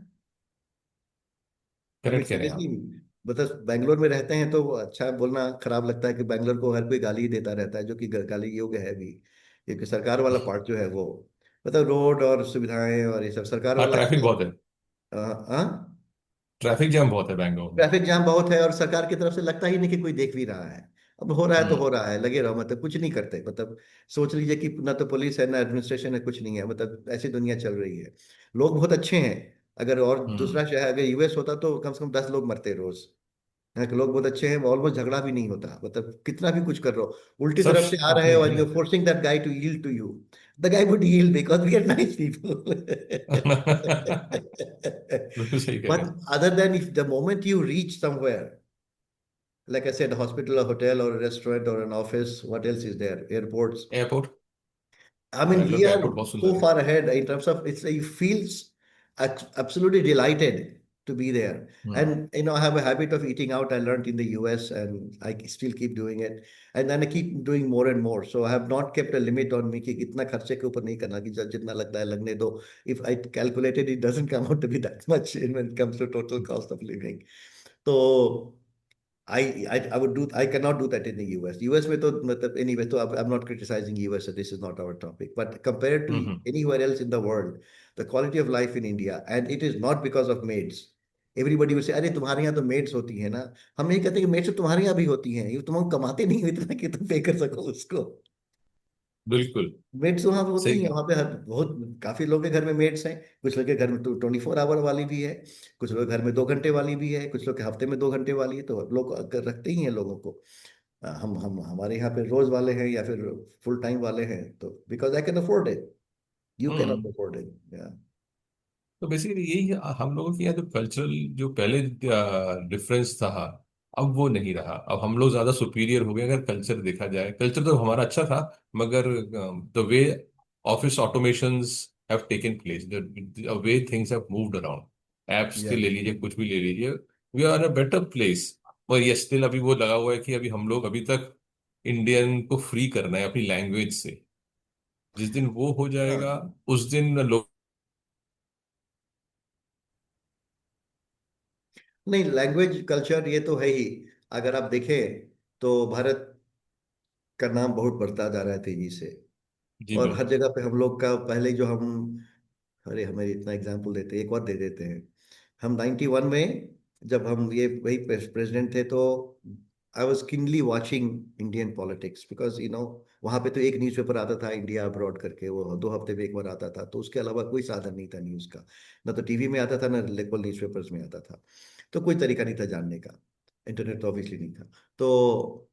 अभी करेक्ट कह रहे हैं seriously, आप। मतलब बैंगलोर में रहते हैं तो अच्छा बोलना खराब लगता है कि बैंगलोर को हर कोई गाली ही देता रहता है, जो कि गाली योग्य है भी, क्योंकि सरकार वाला पार्ट जो है वो, मतलब रोड और सुविधाएं और ये सब सरकार हाँ, वाला ट्रैफिक है। बहुत है। हाँ, ट्रैफिक जैम बहुत है बैंगलोर में। ट्रैफिक जाम बहुत है और सरकार की तरफ से लगता ही नहीं कि कोई देख भी रहा है। अब हो रहा है तो हम्म हो रहा है, लगे रहो, मतलब कुछ नहीं करते, मतलब सोच लीजिए कि ना तो पुलिस है ना एडमिनिस्ट्रेशन है, कुछ नहीं है, मतलब ऐसी दुनिया चल रही है। लोग बहुत अच्छे हैं। अगर और हम्म। दूसरा शहर अगर यूएस होता तो कम से कम 10 लोग मरते रोज। यहाँ के लोग बहुत अच्छे हैं, ऑलमोस्ट झगड़ा भी नहीं होता, मतलब कितना भी कुछ कर रहे हो, उल्टी सब तरफ से आ रहे अपने हो है और ना। You forcing that guy to yield to you, the guy would yield because we are nice people. बिल्कुल सही कह रहे But हैं। other than if the moment you reach somewhere, like I said, a hospital, a hotel, or a restaurant, or an office, what else is there? Airports. Airport. I mean, Bangalore we का are airport बहुत so सुंदर है। far ahead in terms of it's. It feels absolutely delighted to be there. Hmm And I have a habit of eating out. I learned in the US, and I still keep doing it. And then I keep doing more and more. So I have not kept a limit on me कि कितना खर्चे के ऊपर नहीं करना, कि जितना लगता है लगने दो. If I calculated, it doesn't come out to be that much when it comes to total cost of living. So I would do, I cannot do that in the US. US में तो मतलब anyway, तो I'm not criticizing US, so this is not our topic. But compared to hmm. anywhere else in the world, the quality of life in India, and it is not because of maids. Everybody will say, अरे तुम्हारे यहाँ तो maids होती है ना। हम ये कहते हैं कि मेड्स तो तुम्हारे यहाँ भी होती हैं, ये तुम कमाते नहीं हो इतना कि तुम पे कर सको उसको। बिल्कुल मेड्स वहाँ पे होती सही हैं, कहा। वहाँ पे हर बहुत काफी लोगों के घर में मेड्स हैं। कुछ लोग के घर में तो 24 आवर वाली भी है, कुछ लोग के घर में 2 घंटे वाली भी है, कुछ लोग के हफ्ते में 2 घंटे वाली है, तो लोग अगर रखते ही हैं लोगों को। हम हमारे यहाँ पे रोज वाले हैं या फिर फुल टाइम वाले हैं, तो because I can afford it, you can hmm. Afford it. तो बेसिकली यही है, हम लोगों के यहाँ जो कल्चरल, जो पहले डिफरेंस था, अब वो नहीं रहा। अब हम लोग ज्यादा सुपीरियर हो गए। अगर कल्चर देखा जाए, कल्चर तो हमारा अच्छा था, मगर the way office automations have taken place, the way things have moved around, apps के या ले लीजिए, कुछ भी ले लीजिए, we are a better place. पर ये स्टिल अभी वो लगा हुआ है कि अभी हम लोग अभी तक इंडियन को फ्री करना है अपनी लैंग्वेज से। जिस दिन वो हो जाएगा, हाँ, उस दिन लोग। नहीं लैंग्वेज कल्चर ये तो है ही। अगर आप देखें तो भारत का नाम बहुत बढ़ता जा रहा है तेजी से, जी और हर बिल्कुल। जगह पे हम लोग का पहले जो हम, अरे हमें इतना एग्जाम्पल देते हैं, एक और दे देते हैं। हम 91 में जब हम ये वही प्रेसिडेंट थे, तो I was Kinley watching Indian politics, because वहाँ पे तो एक न्यूज़पेपर आता था इंडिया अब्रॉड करके, वो 2 हफ्ते में एक बार आता था, तो उसके अलावा कोई साधन नहीं था न्यूज़ का। ना तो टीवी में आता था ना लोकल न्यूज़पेपर्स में आता था। तो कोई तरीका नहीं था जानने का, इंटरनेट तो ऑब्वियसली नहीं था। तो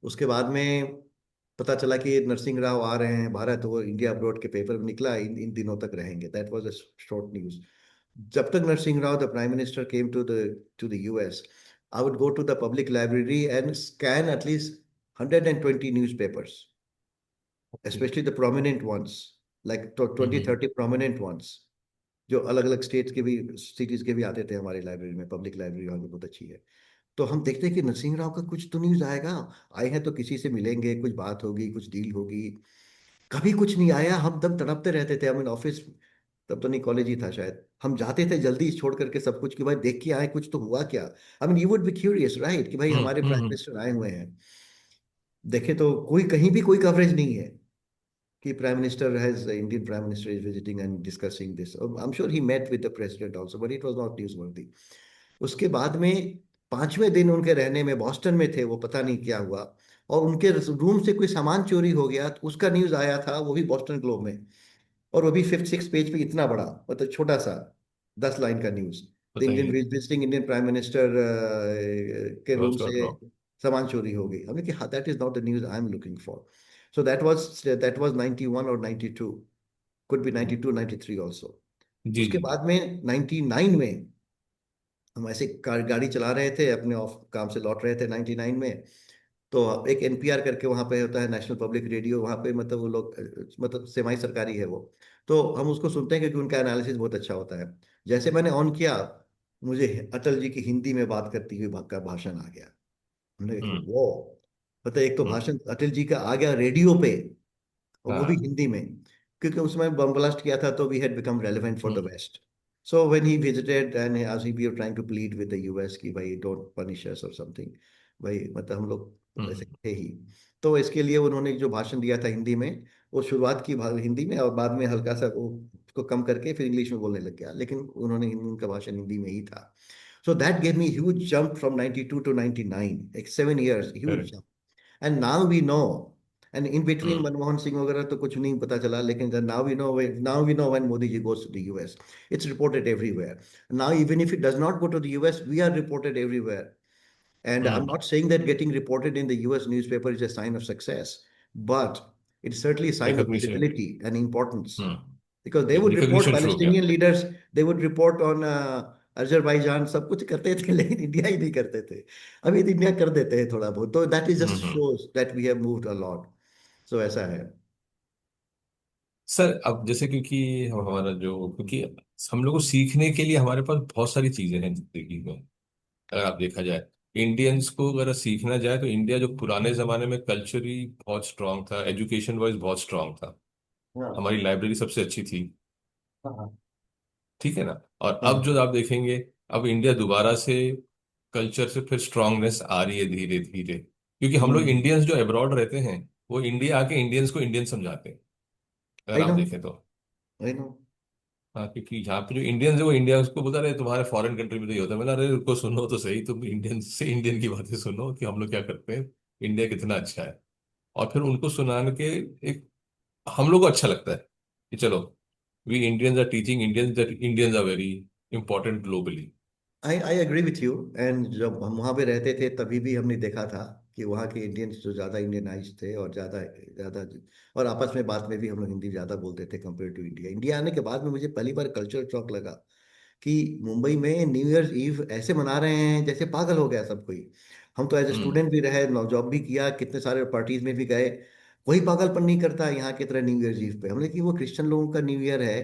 उसके बाद में पता चला कि नरसिंह राव आ रहे हैं भारत, वो इंडिया अब्रॉड के पेपर में निकला, इन इन दिनों तक रहेंगे, that was a short news. जब तक Narasimha Rao the prime minister came to the US, I would go to the public library and scan at least 120 newspapers, okay. especially the prominent ones, like 20 hmm 30 prominent ones, जो अलग अलग states के भी, cities के भी आते थे हमारी लाइब्रेरी में। पब्लिक लाइब्रेरी वहाँ की बहुत अच्छी है। तो हम देखते हैं कि नरसिंह राव का कुछ तो न्यूज आएगा, आए हैं तो किसी से मिलेंगे, कुछ बात होगी, कुछ डील होगी। कभी कुछ नहीं आया, हम दम तड़पते रहते थे। हम इन ऑफिस, तब तो नहीं, कॉलेज ही था शायद, हम जाते थे जल्दी छोड़ करके सब कुछ कि भाई देख के आए कुछ तो हुआ क्या। I mean you would be curious right, कि भाई हम्म हमारे हम्म प्राइम हम्म, मिनिस्टर आए हुए हैं। देखे तो कोई कहीं भी कोई कवरेज नहीं है कि prime minister has Indian prime minister is visiting and discussing this. I'm sure he met with the president also, but it was not newsworthy. उसके बाद में 5वें दिन उनके रहने में, बॉस्टन में थे वो, पता नहीं क्या हुआ, और उनके रूम से कोई सामान चोरी हो गया, तो उसका न्यूज आया था, वो भी बॉस्टन ग्लोब में। और वो भी 5th 6th पेज पे, इतना बड़ा, मतलब छोटा सा 10 लाइन का न्यूज। द इंडियन बताइए। विजिटिंग इंडियन प्राइम मिनिस्टर के रूम रोज का से ड्रॉप। सामान चोरी हो गई। हमने कहा that is not the news I am looking for. So that was 91 और 92, कुड बी 92 93 ऑल्सो। जी उसके जी जी। बाद में 99 में हम ऐसे गाड़ी चला रहे थे, अपने ऑफ काम से लौट रहे थे 99 में। तो एक एनपीआर करके वहाँ पे होता है, नेशनल पब्लिक रेडियो, वहाँ पे मतलब वो लोग मतलब सेमाई सरकारी है वो। तो हम उसको सुनते हैं क्योंकि उनका एनालिसिस बहुत अच्छा होता है। जैसे मैंने ऑन किया, मुझे अटल जी की हिंदी में बात करती हुई का भाषण आ गया। हमने कहा कि हम्म वो, मतलब एक तो हम्म भाषण अटल जी का आ गया रेडियो पे, और वो भी हाँ। हिंदी में, क्योंकि उसमें बम ब्लास्ट किया था, तो we had become relevant for the hmm west. So when he visited and as we were trying to plead with the US कि भाई डोंट पनिश अस और समथिंग, भाई मतलब हम लोग ऐसे हम्म थे ही। तो इसके लिए उन्होंने जो भाषण दिया था हिंदी में, वो शुरुआत की हिंदी में, और बाद में हल्का सा वो उसको कम करके फिर इंग्लिश में बोलने लग गया, लेकिन उन्होंने उनका भाषण हिंदी में ही था। So that gave me huge jump from 92 to 99, एक 7 years huge. Correct. And now we know. And in between hmm Manmohan Singh वगैरह तो कुछ नहीं पता चला, लेकिन now we know when Modi ji goes to the US. It's reported everywhere. Now even if it does not go to the US, we are reported everywhere. And I'm hmm not saying that getting reported in the US newspaper is a sign of success, but it's certainly a sign of recognition. visibility and importance. Because they hmm, would report recognition शुरू हो गया। Palestinian leaders, they would report on Azerbaijan, सब कुछ करते थे, लेकिन India ही नहीं करते थे। अभी तो इंडिया कर देते हैं थोड़ा बहुत, तो that is just hmm. Shows that we have moved a lot. So ऐसा है। सर अब जैसे क्योंकि हमारा जो क्योंकि हम लोग को सीखने के लिए हमारे पास बहुत सारी चीजें हैं जिंदगी में। अगर आप देखा जाए, इंडियंस को अगर सीखना जाए तो इंडिया जो पुराने जमाने में कल्चरली बहुत स्ट्रांग था, एजुकेशन वाइज बहुत स्ट्रांग था, हाँ हमारी लाइब्रेरी सबसे अच्छी थी। हाँ ठीक है ना। और अब हाँ। जो आप देखेंगे, अब इंडिया दोबारा से कल्चर से फिर स्ट्रांगनेस आ रही है धीरे धीरे, क्योंकि हम लोग हम्म। इंडियंस जो अब्रॉड रहते हैं वो इंडिया आके इंडियंस को इंडियन समझाते हैं, अगर आई आप नो, देखें तो। I know. हाँ, क्योंकि यहाँ पे जो इंडियंस है वो इंडिया उसको बोलता रहे तुम्हारे फॉरेन कंट्री में तो ये होता है। मैंने अरे उनको सुनो तो सही, तुम इंडियन से इंडियन की बातें सुनो कि हम लोग क्या करते हैं, इंडिया कितना अच्छा है। और फिर उनको सुनाने के एक हम लोग को अच्छा लगता है कि चलो we Indians are teaching Indians that Indians are very important globally. I I agree with you. And जब हम वहाँ पे रहते थे तभी भी हमने देखा था कि वहाँ के इंडियंस जो ज़्यादा इंडियनाइज थे, और ज़्यादा ज़्यादा, और आपस में बात में भी हम लोग हिंदी ज़्यादा बोलते थे कंपेयर टू इंडिया। इंडिया आने के बाद में मुझे पहली बार कल्चर शॉक लगा कि मुंबई में न्यू ईयर्स ईव ऐसे मना रहे हैं जैसे पागल हो गया सब कोई। हम तो एज ए हम्म स्टूडेंट भी रहे, जॉब भी किया, कितने सारे पार्टीज में भी गए, कोई पागलपन नहीं करता यहाँ की तरह न्यू ईयर्स ईव पे। हमने कि वो क्रिश्चियन लोगों का न्यू ईयर है,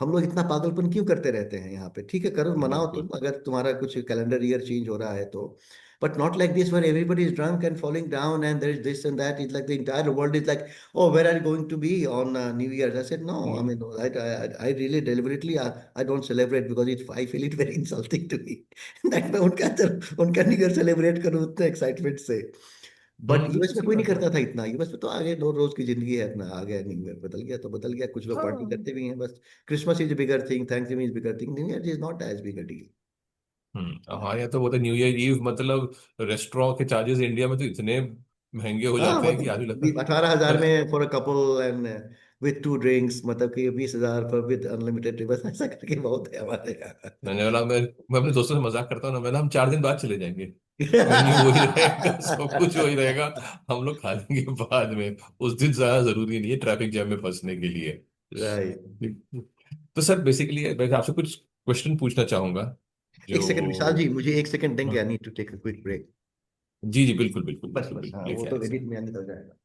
हम लोग इतना पागलपन क्यों करते रहते हैं यहाँ पे। ठीक है करो, मनाओ तुम, बिल्कुल। अगर तुम्हारा कुछ कैलेंडर ईयर चेंज हो रहा है तो, but not like this where everybody is drunk and falling down and there is this and that. It's like the entire world is like, oh, where are you going to be on New Year's? I said, no, I hmm mean, I really deliberately, I don't celebrate because I feel it very insulting to me that मैं उनका new year celebrate करूँ उतने excitement से। But US बिल्कुल में सही कोई नहीं बात है। करता था इतना। यूएस में तो आगे दो रोज की जिंदगी है अपना, आ गया न्यू ईयर, बदल गया तो बदल गया, कुछ लोग पार्टी हाँ। करते भी हैं बस। Christmas is bigger thing, Thanksgiving is bigger thing, New Year is not as big a deal. हमारे यहाँ तो वो तो न्यू ईयर ईव मतलब रेस्टोरेंट के चार्जेस इंडिया में तो इतने महंगे हो हाँ जाते हैं कि आदमी लगता मतलब 18,000 लग, में for a couple and with 2 drinks, मतलब कि 20,000 पर विद अनलिमिटेड, बस ऐसा करके बहुत है हमारे मैंने बोला मैं अपने दोस्तों से मजाक करता हूँ ना, मैंने हम 4 दिन बाद चले जाएंगे, मेन्यू वही रहेगा सब यहाँ। कुछ वही रहेगा, हम लोग खा लेंगे बाद में, उस दिन ज्यादा जरूरी नहीं है ट्रैफिक जैम में फंसने के लिए। राइट। तो सर बेसिकली वैसे आपसे कुछ क्वेश्चन पूछना चाहूंगा एक सेकंड विशाल जो। जी, मुझे एक सेकंड देंगे, हाँ, I need to take a quick break. जी जी, बिल्कुल बिल्कुल बस बिल्कुल बस, बिल्कुल, हाँ, वो लेके तो आए सर। एडिट में निकल जाएगा।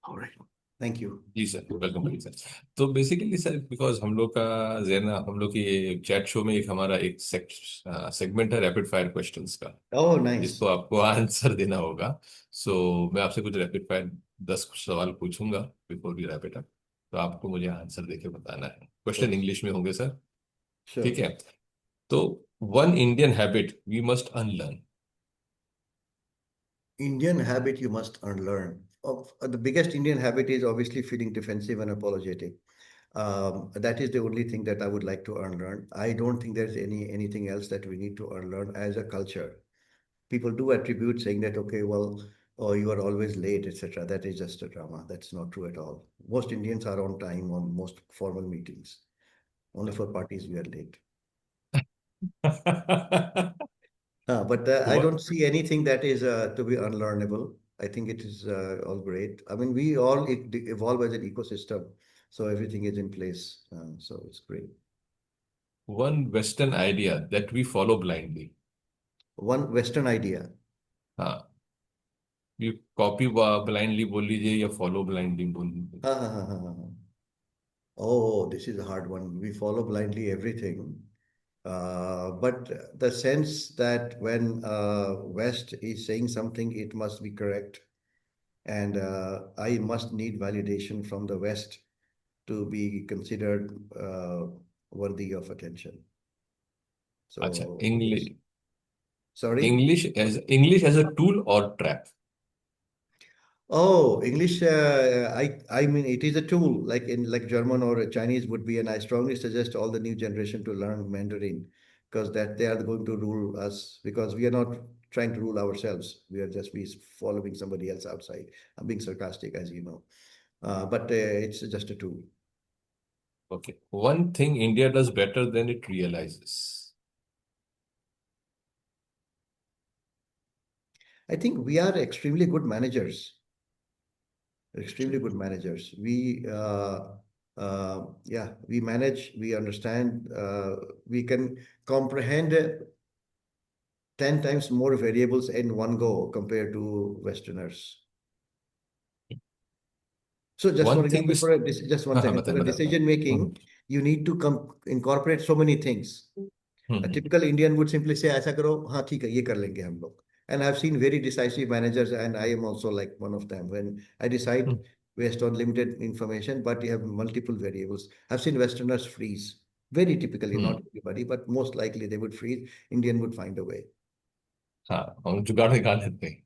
Alright, thank you. जी सर, वेलकम भाई सर। तो बेसिकली सर, बिकॉज हम लोग का जेना, हम लोग की चैट शो में एक हमारा एक सेगमेंट है रैपिड फायर क्वेश्चंस का, ओह नाइस। जिसको आपको आंसर देना होगा। सो मैं आपसे कुछ रैपिड फायर 10 सवाल पूछूंगा before we wrap it up. तो आपको मुझे आंसर देके बताना है। क्वेश्चन ओके, इंग्लिश में होंगे सर। ठीक श्योर। है। तो one Indian habit we must unlearn. Indian habit you must unlearn. The biggest Indian habit is obviously feeling defensive and apologetic. That is the only thing that I would like to unlearn. I don't think there's anything else that we need to unlearn as a culture. People do attribute saying that, okay, well, oh, you are always late, etc. That is just a drama. That's not true at all. Most Indians are on time on most formal meetings. Only for parties we are late. But I What don't see anything that is to be unlearnable. I think it is all great. I mean, we all evolve as an ecosystem, so everything is in place. So it's great. one Western idea that we follow blindly? One Western idea. हाँ, ये copy blindly बोल लीजिए या follow blindly बोल लीजिए। Ha, ha, ha, ha, ha. Oh, this is a hard one. We follow blindly everything. But the sense that when West is saying something, it must be correct, and I must need validation from the West to be considered worthy of attention. अच्छा, So English, yes. Sorry. English as a tool और trap? Oh, English. I mean, it is a tool like German or Chinese would be, and I strongly suggest all the new generation to learn Mandarin because that they are going to rule us because we are not trying to rule ourselves. We are just we following somebody else outside. I'm being sarcastic, as you know, but it's just a tool. Okay, one thing India does better than it realises? I think we are extremely good managers. Extremely good managers. Yeah, we manage, we understand, we can comprehend 10 times more variables in one go compared to Westerners. So just for one thing example, which, just one हाँ हाँ, second, बताए for a बताए बताए। decision making, you need to incorporate so many things. A hmm typical Indian would simply say, ऐसा करो, हाँ ठीक है, ये कर लेंगे हम लोग. And I've seen very decisive managers, and I am also like one of them. When I decide hmm based on limited information, but you have multiple variables. I've seen Westerners freeze. Very typically, not hmm, everybody, but most likely they would freeze. Indian would find a way. हाँ, हम जुगाड़ निकाल लेते हैं।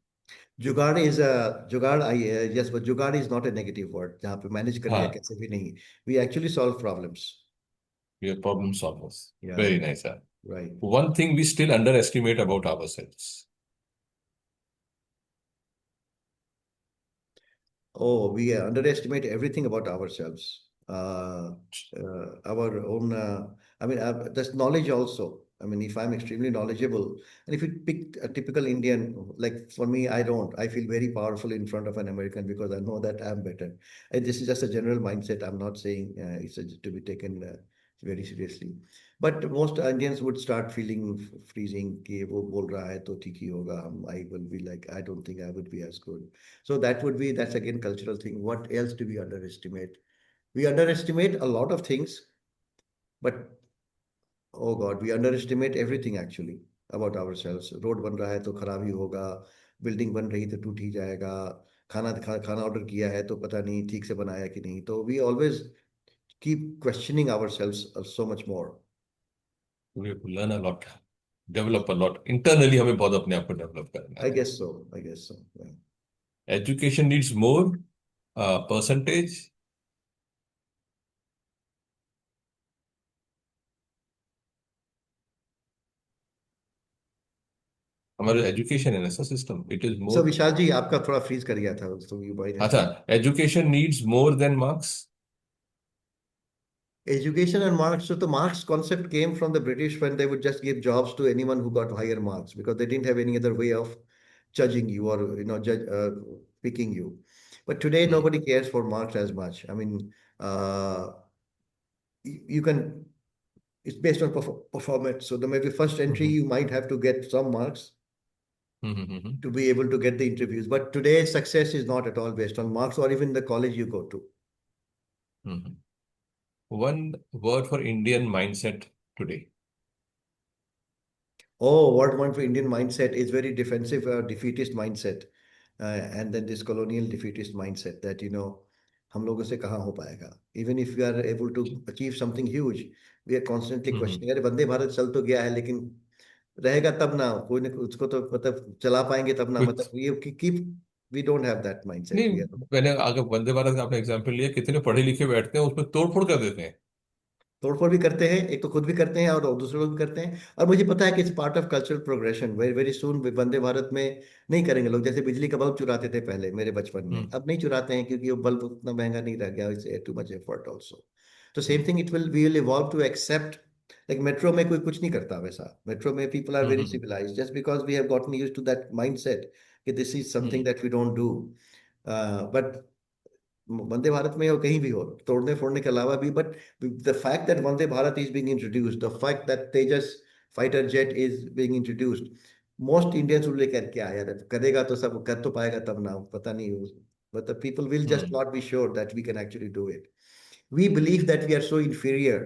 जुगाड़ is a जुगाड़. I yes, but जुगाड़ is not a negative word. जहाँ पे manage करें या हाँ, कैसे भी नहीं. We actually solve problems. We are problem solvers. Yeah, very nice sir. right. One thing we still underestimate about ourselves? Oh, we underestimate everything about ourselves. Our own, I mean, that's knowledge also. I mean, if I'm extremely knowledgeable, and if you pick a typical Indian, like for me, I don't. I feel very powerful in front of an American because I know that I'm better. And this is just a general mindset. I'm not saying it's to be taken. very seriously. But most Indians would start feeling freezing कि वो बोल रहा है तो ठीक ही होगा. I will be like, I don't think I would be as good. So that's again cultural thing. What else do we underestimate? We underestimate a lot of things, but oh God, we underestimate everything actually about ourselves. Road बन रहा है तो खराब ही होगा, building बन रही तो टूट ही जाएगा, खाना ऑर्डर किया है तो पता नहीं ठीक से बनाया कि नहीं. तो we always keep questioning ourselves so much more. We have to learn a lot, develop a lot internally, हमें बहुत अपने आप को डेवलप करना I है. guess so. I guess so. Yeah. Education needs more percentage. हमारा एजुकेशन है ना sir system, it is So more. Vishal ji आपका थोड़ा फ्रीज कर गया था, तो यू माइट हैव अच्छा, too. Education needs more than marks. Education and marks. So the marks concept came from the British when they would just give jobs to anyone who got higher marks because they didn't have any other way of judging you or picking you. But today nobody cares for marks as much. I mean, uh, you can. It's based on performance. So the maybe first entry you might have to get some marks to be able to get the interviews. But today success is not at all based on marks or even the college you go to. One word for Indian mindset today. Oh, what one for Indian mindset is very defensive, defeatist mindset, and then this colonial defeatist mindset that हम लोगों से कहाँ हो पाएगा. Even if we are able to achieve something huge, we are constantly questioning. अरे वंदे भारत चल तो गया है लेकिन रहेगा तब ना, कोई ने उसको तो मतलब चला पाएंगे तब ना, कुछ मतलब ये keep we don't have that mindset. नहीं, We are. मैंने अगर वंदे भारत का आपने एग्जाम्पल लिया, कितने पढ़े लिखे बैठते हैं उसमें तोड़ फोड़ कर देते हैं. तोड़फोड़ भी करते हैं, एक तो खुद भी करते हैं और दूसरों को भी करते हैं. और मुझे पता है कि it's part of cultural progression. Very very soon Vande Bharat में नहीं करेंगे लोग. जैसे बिजली का बल्ब चुराते थे पहले मेरे बचपन में, हम्म. अब नहीं चुराते हैं क्योंकि वो बल्ब उतना महंगा नहीं रह गया. It's too much effort also. तो same thing it will we will evolve to accept. Like metro में कोई कुछ नहीं करता वैसा. मेट्रो में people are very hmm. Civilised just because we have gotten used to that mindset कि this is something hmm. That we don't do. But Vande Bharat में हो कहीं भी हो, तोड़ने फोड़ने के अलावा भी. But the fact that Vande Bharat is being introduced, the fact that Tejas fighter jet is being introduced, most Indians will लेकर क्या यार करेगा तो सब कर तो पाएगा तब ना, पता नहीं. But the people will just hmm. Not be sure that we can actually do it. We believe that we are so inferior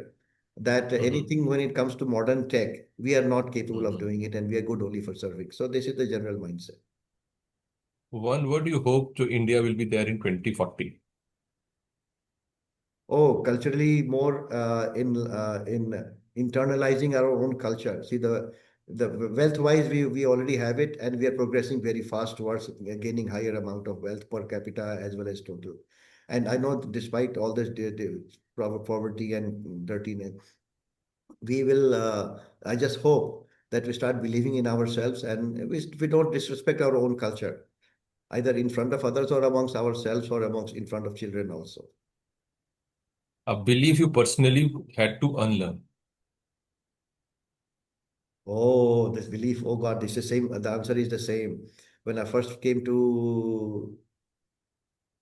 that hmm. anything when it comes to modern tech, we are not capable of hmm. doing it and we are good only for serving. So this is the general mindset. One word you hope जो India will be there in 2040. Oh, culturally more in internalizing our own culture. See the wealth wise we already have it and we are progressing very fast towards gaining higher amount of wealth per capita as well as total. And I know that despite all this poverty and dirtiness, we will. I just hope that we start believing in ourselves and we don't disrespect our own culture either in front of others or amongst ourselves or amongst in front of children also. A belief you personally had to unlearn. Oh, this belief. Oh God, this is the same. The answer is the same. When I first came to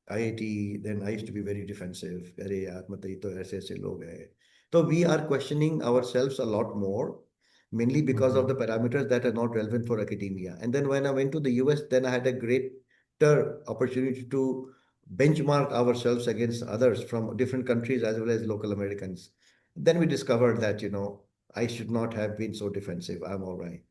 IIT, then I used to be very defensive. अरे यार मतलब ये तो ऐसे ऐसे लोग हैं. So we are questioning ourselves a lot more, mainly because of the parameters that are not relevant for academia. And then when I went to the US, then I had a greater opportunity to benchmark ourselves against others from different countries as well as local Americans. Then we discovered that, I should not have been so defensive. I'm all right.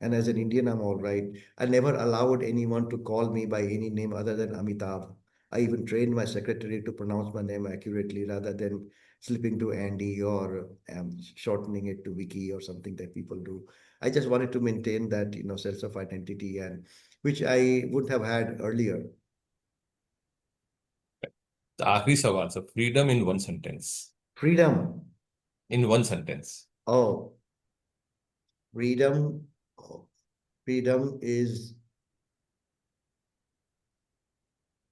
And as an Indian, I'm all right. I never allowed anyone to call me by any name other than Amitabh. I even trained my secretary to pronounce my name accurately rather than slipping to Andy or shortening it to Vicky or something that people do. I just wanted to maintain that, sense of identity and which I wouldn't have had earlier. आखिरी सवाल sir, freedom in one sentence. Freedom. In one sentence. Oh, freedom. Oh, freedom is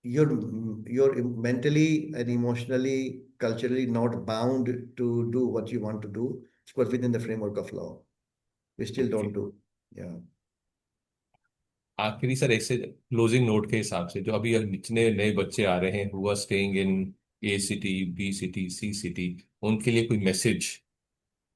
you're mentally and emotionally culturally not bound to do what you want to do, of course within the framework of law. We still okay. don't do. Yeah. आखिरी sir, ऐसे closing note के हिसाब से जो अभी जितने नए बच्चे आ रहे हैं who are staying in A city, B city, C city, उनके लिए कोई message,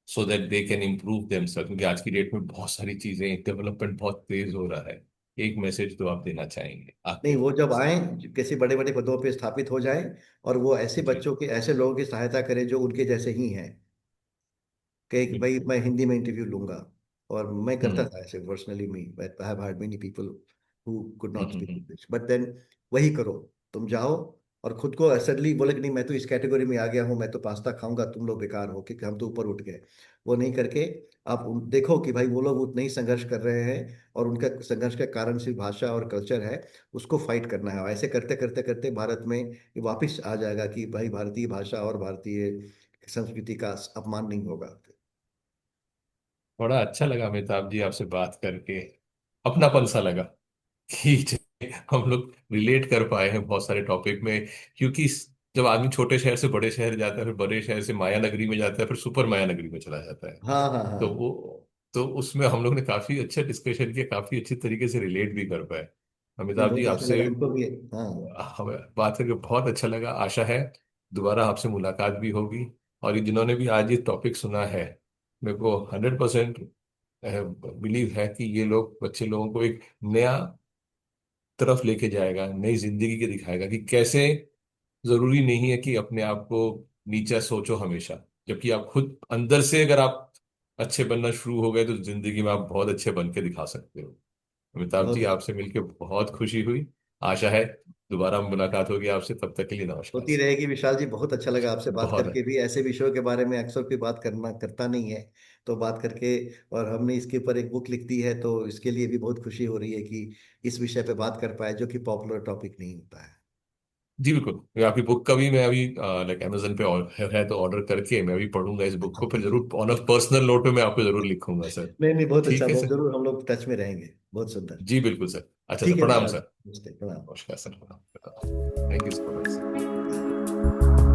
so that they can improve themself, क्योंकि आज की डेट में बहुत सारी चीजें, डेवलपमेंट बहुत तेज हो रहा है। एक मैसेज तो आप देना चाहेंगे नहीं, आखिर वो में जब बस। आए, किसी बड़े बड़े पदों पे स्थापित हो जाएं, और वो ऐसे जी बच्चों के, ऐसे लोगों की सहायता करें जो उनके जैसे ही हैं। कि भाई बिल्कुल। मैं हिंदी में इंटरव्यू लूंगा, और मैं करता हम्म था ऐसे personally, me I have heard many people who could hmm not hmm speak hmm. English, but then वही करो। तुम जाओ और खुद को असडली बोले कि नहीं, मैं तो इस कैटेगरी में आ गया हूँ, मैं तो पास्ता खाऊंगा, तुम लोग बेकार हो क्योंकि हम तो ऊपर उठ गए। वो नहीं करके आप देखो कि भाई वो लोग उतना ही संघर्ष कर रहे हैं, और उनका संघर्ष का कारण सिर्फ भाषा और कल्चर है, उसको फाइट करना है। और ऐसे करते करते करते भारत में ये वापिस आ जाएगा कि भाई भारतीय भाषा और भारतीय संस्कृति का अपमान नहीं होगा। बड़ा अच्छा लगा अमिताभ जी आपसे बात करके, अपनापन सा लगा कि हम लोग रिलेट कर पाए हैं बहुत सारे टॉपिक में। क्योंकि जब आदमी छोटे शहर से बड़े शहर जाता है, फिर बड़े शहर से माया नगरी में जाता है, फिर सुपर माया नगरी में चला जाता है, हाँ हाँ हाँ। तो वो, तो उसमें हम लोग ने काफी अच्छा डिस्कशन किया, काफी अच्छी तरीके से रिलेट भी कर पाए। नहीं, अमिताभ जी बहुत अच्छा आपसे लगा हमको भी। हाँ। हमें बात करके बहुत अच्छा लगा। आशा है दोबारा आपसे मुलाकात भी होगी। और ये जिन्होंने भी आज ये टॉपिक सुना है, मेरे को 100% बिलीव है कि ये लोग, बच्चे लोगों को एक नया तरफ लेके जाएगा, नई जिंदगी के दिखाएगा कि कैसे जरूरी नहीं है कि अपने आप को नीचा सोचो हमेशा। जबकि आप खुद अंदर से अगर आप अच्छे बनना शुरू हो गए तो जिंदगी में आप बहुत अच्छे बन के दिखा सकते हो। अमिताभ जी बहुत आपसे मिलकर बहुत खुशी हुई। आशा है दोबारा मुलाकात होगी आपसे, तब तक के लिए नमस्कार होती सर। रहेगी विशाल जी, बहुत अच्छा लगा आपसे बात बहुत। करके भी। ऐसे विषयों के बारे में अक्सर कोई बात करना करता नहीं है, तो बात करके, और हमने इसके ऊपर एक बुक लिख दी है, तो इसके लिए भी बहुत खुशी हो रही है कि इस विषय पे बात कर पाए, जो कि पॉपुलर टॉपिक नहीं होता है। जी बिल्कुल, ये आपकी बुक का भी मैं अभी लाइक अमेजन पे है तो ऑर्डर करके मैं भी पढ़ूंगा इस बुक को, फिर जरूर ऑन अ पर्सनल नोट पे मैं आपको जरूर लिखूंगा सर। नहीं नहीं, बहुत अच्छा, ठीक है बहुत सर। जरूर हम लोग टच में रहेंगे। बहुत सुंदर। जी बिल्कुल सर। अच्छा सर, ठीक है प्रणाम विशाल, सर। नमस्ते, प्रणाम। नमस्कार सर, प्रणाम। Thank you so much.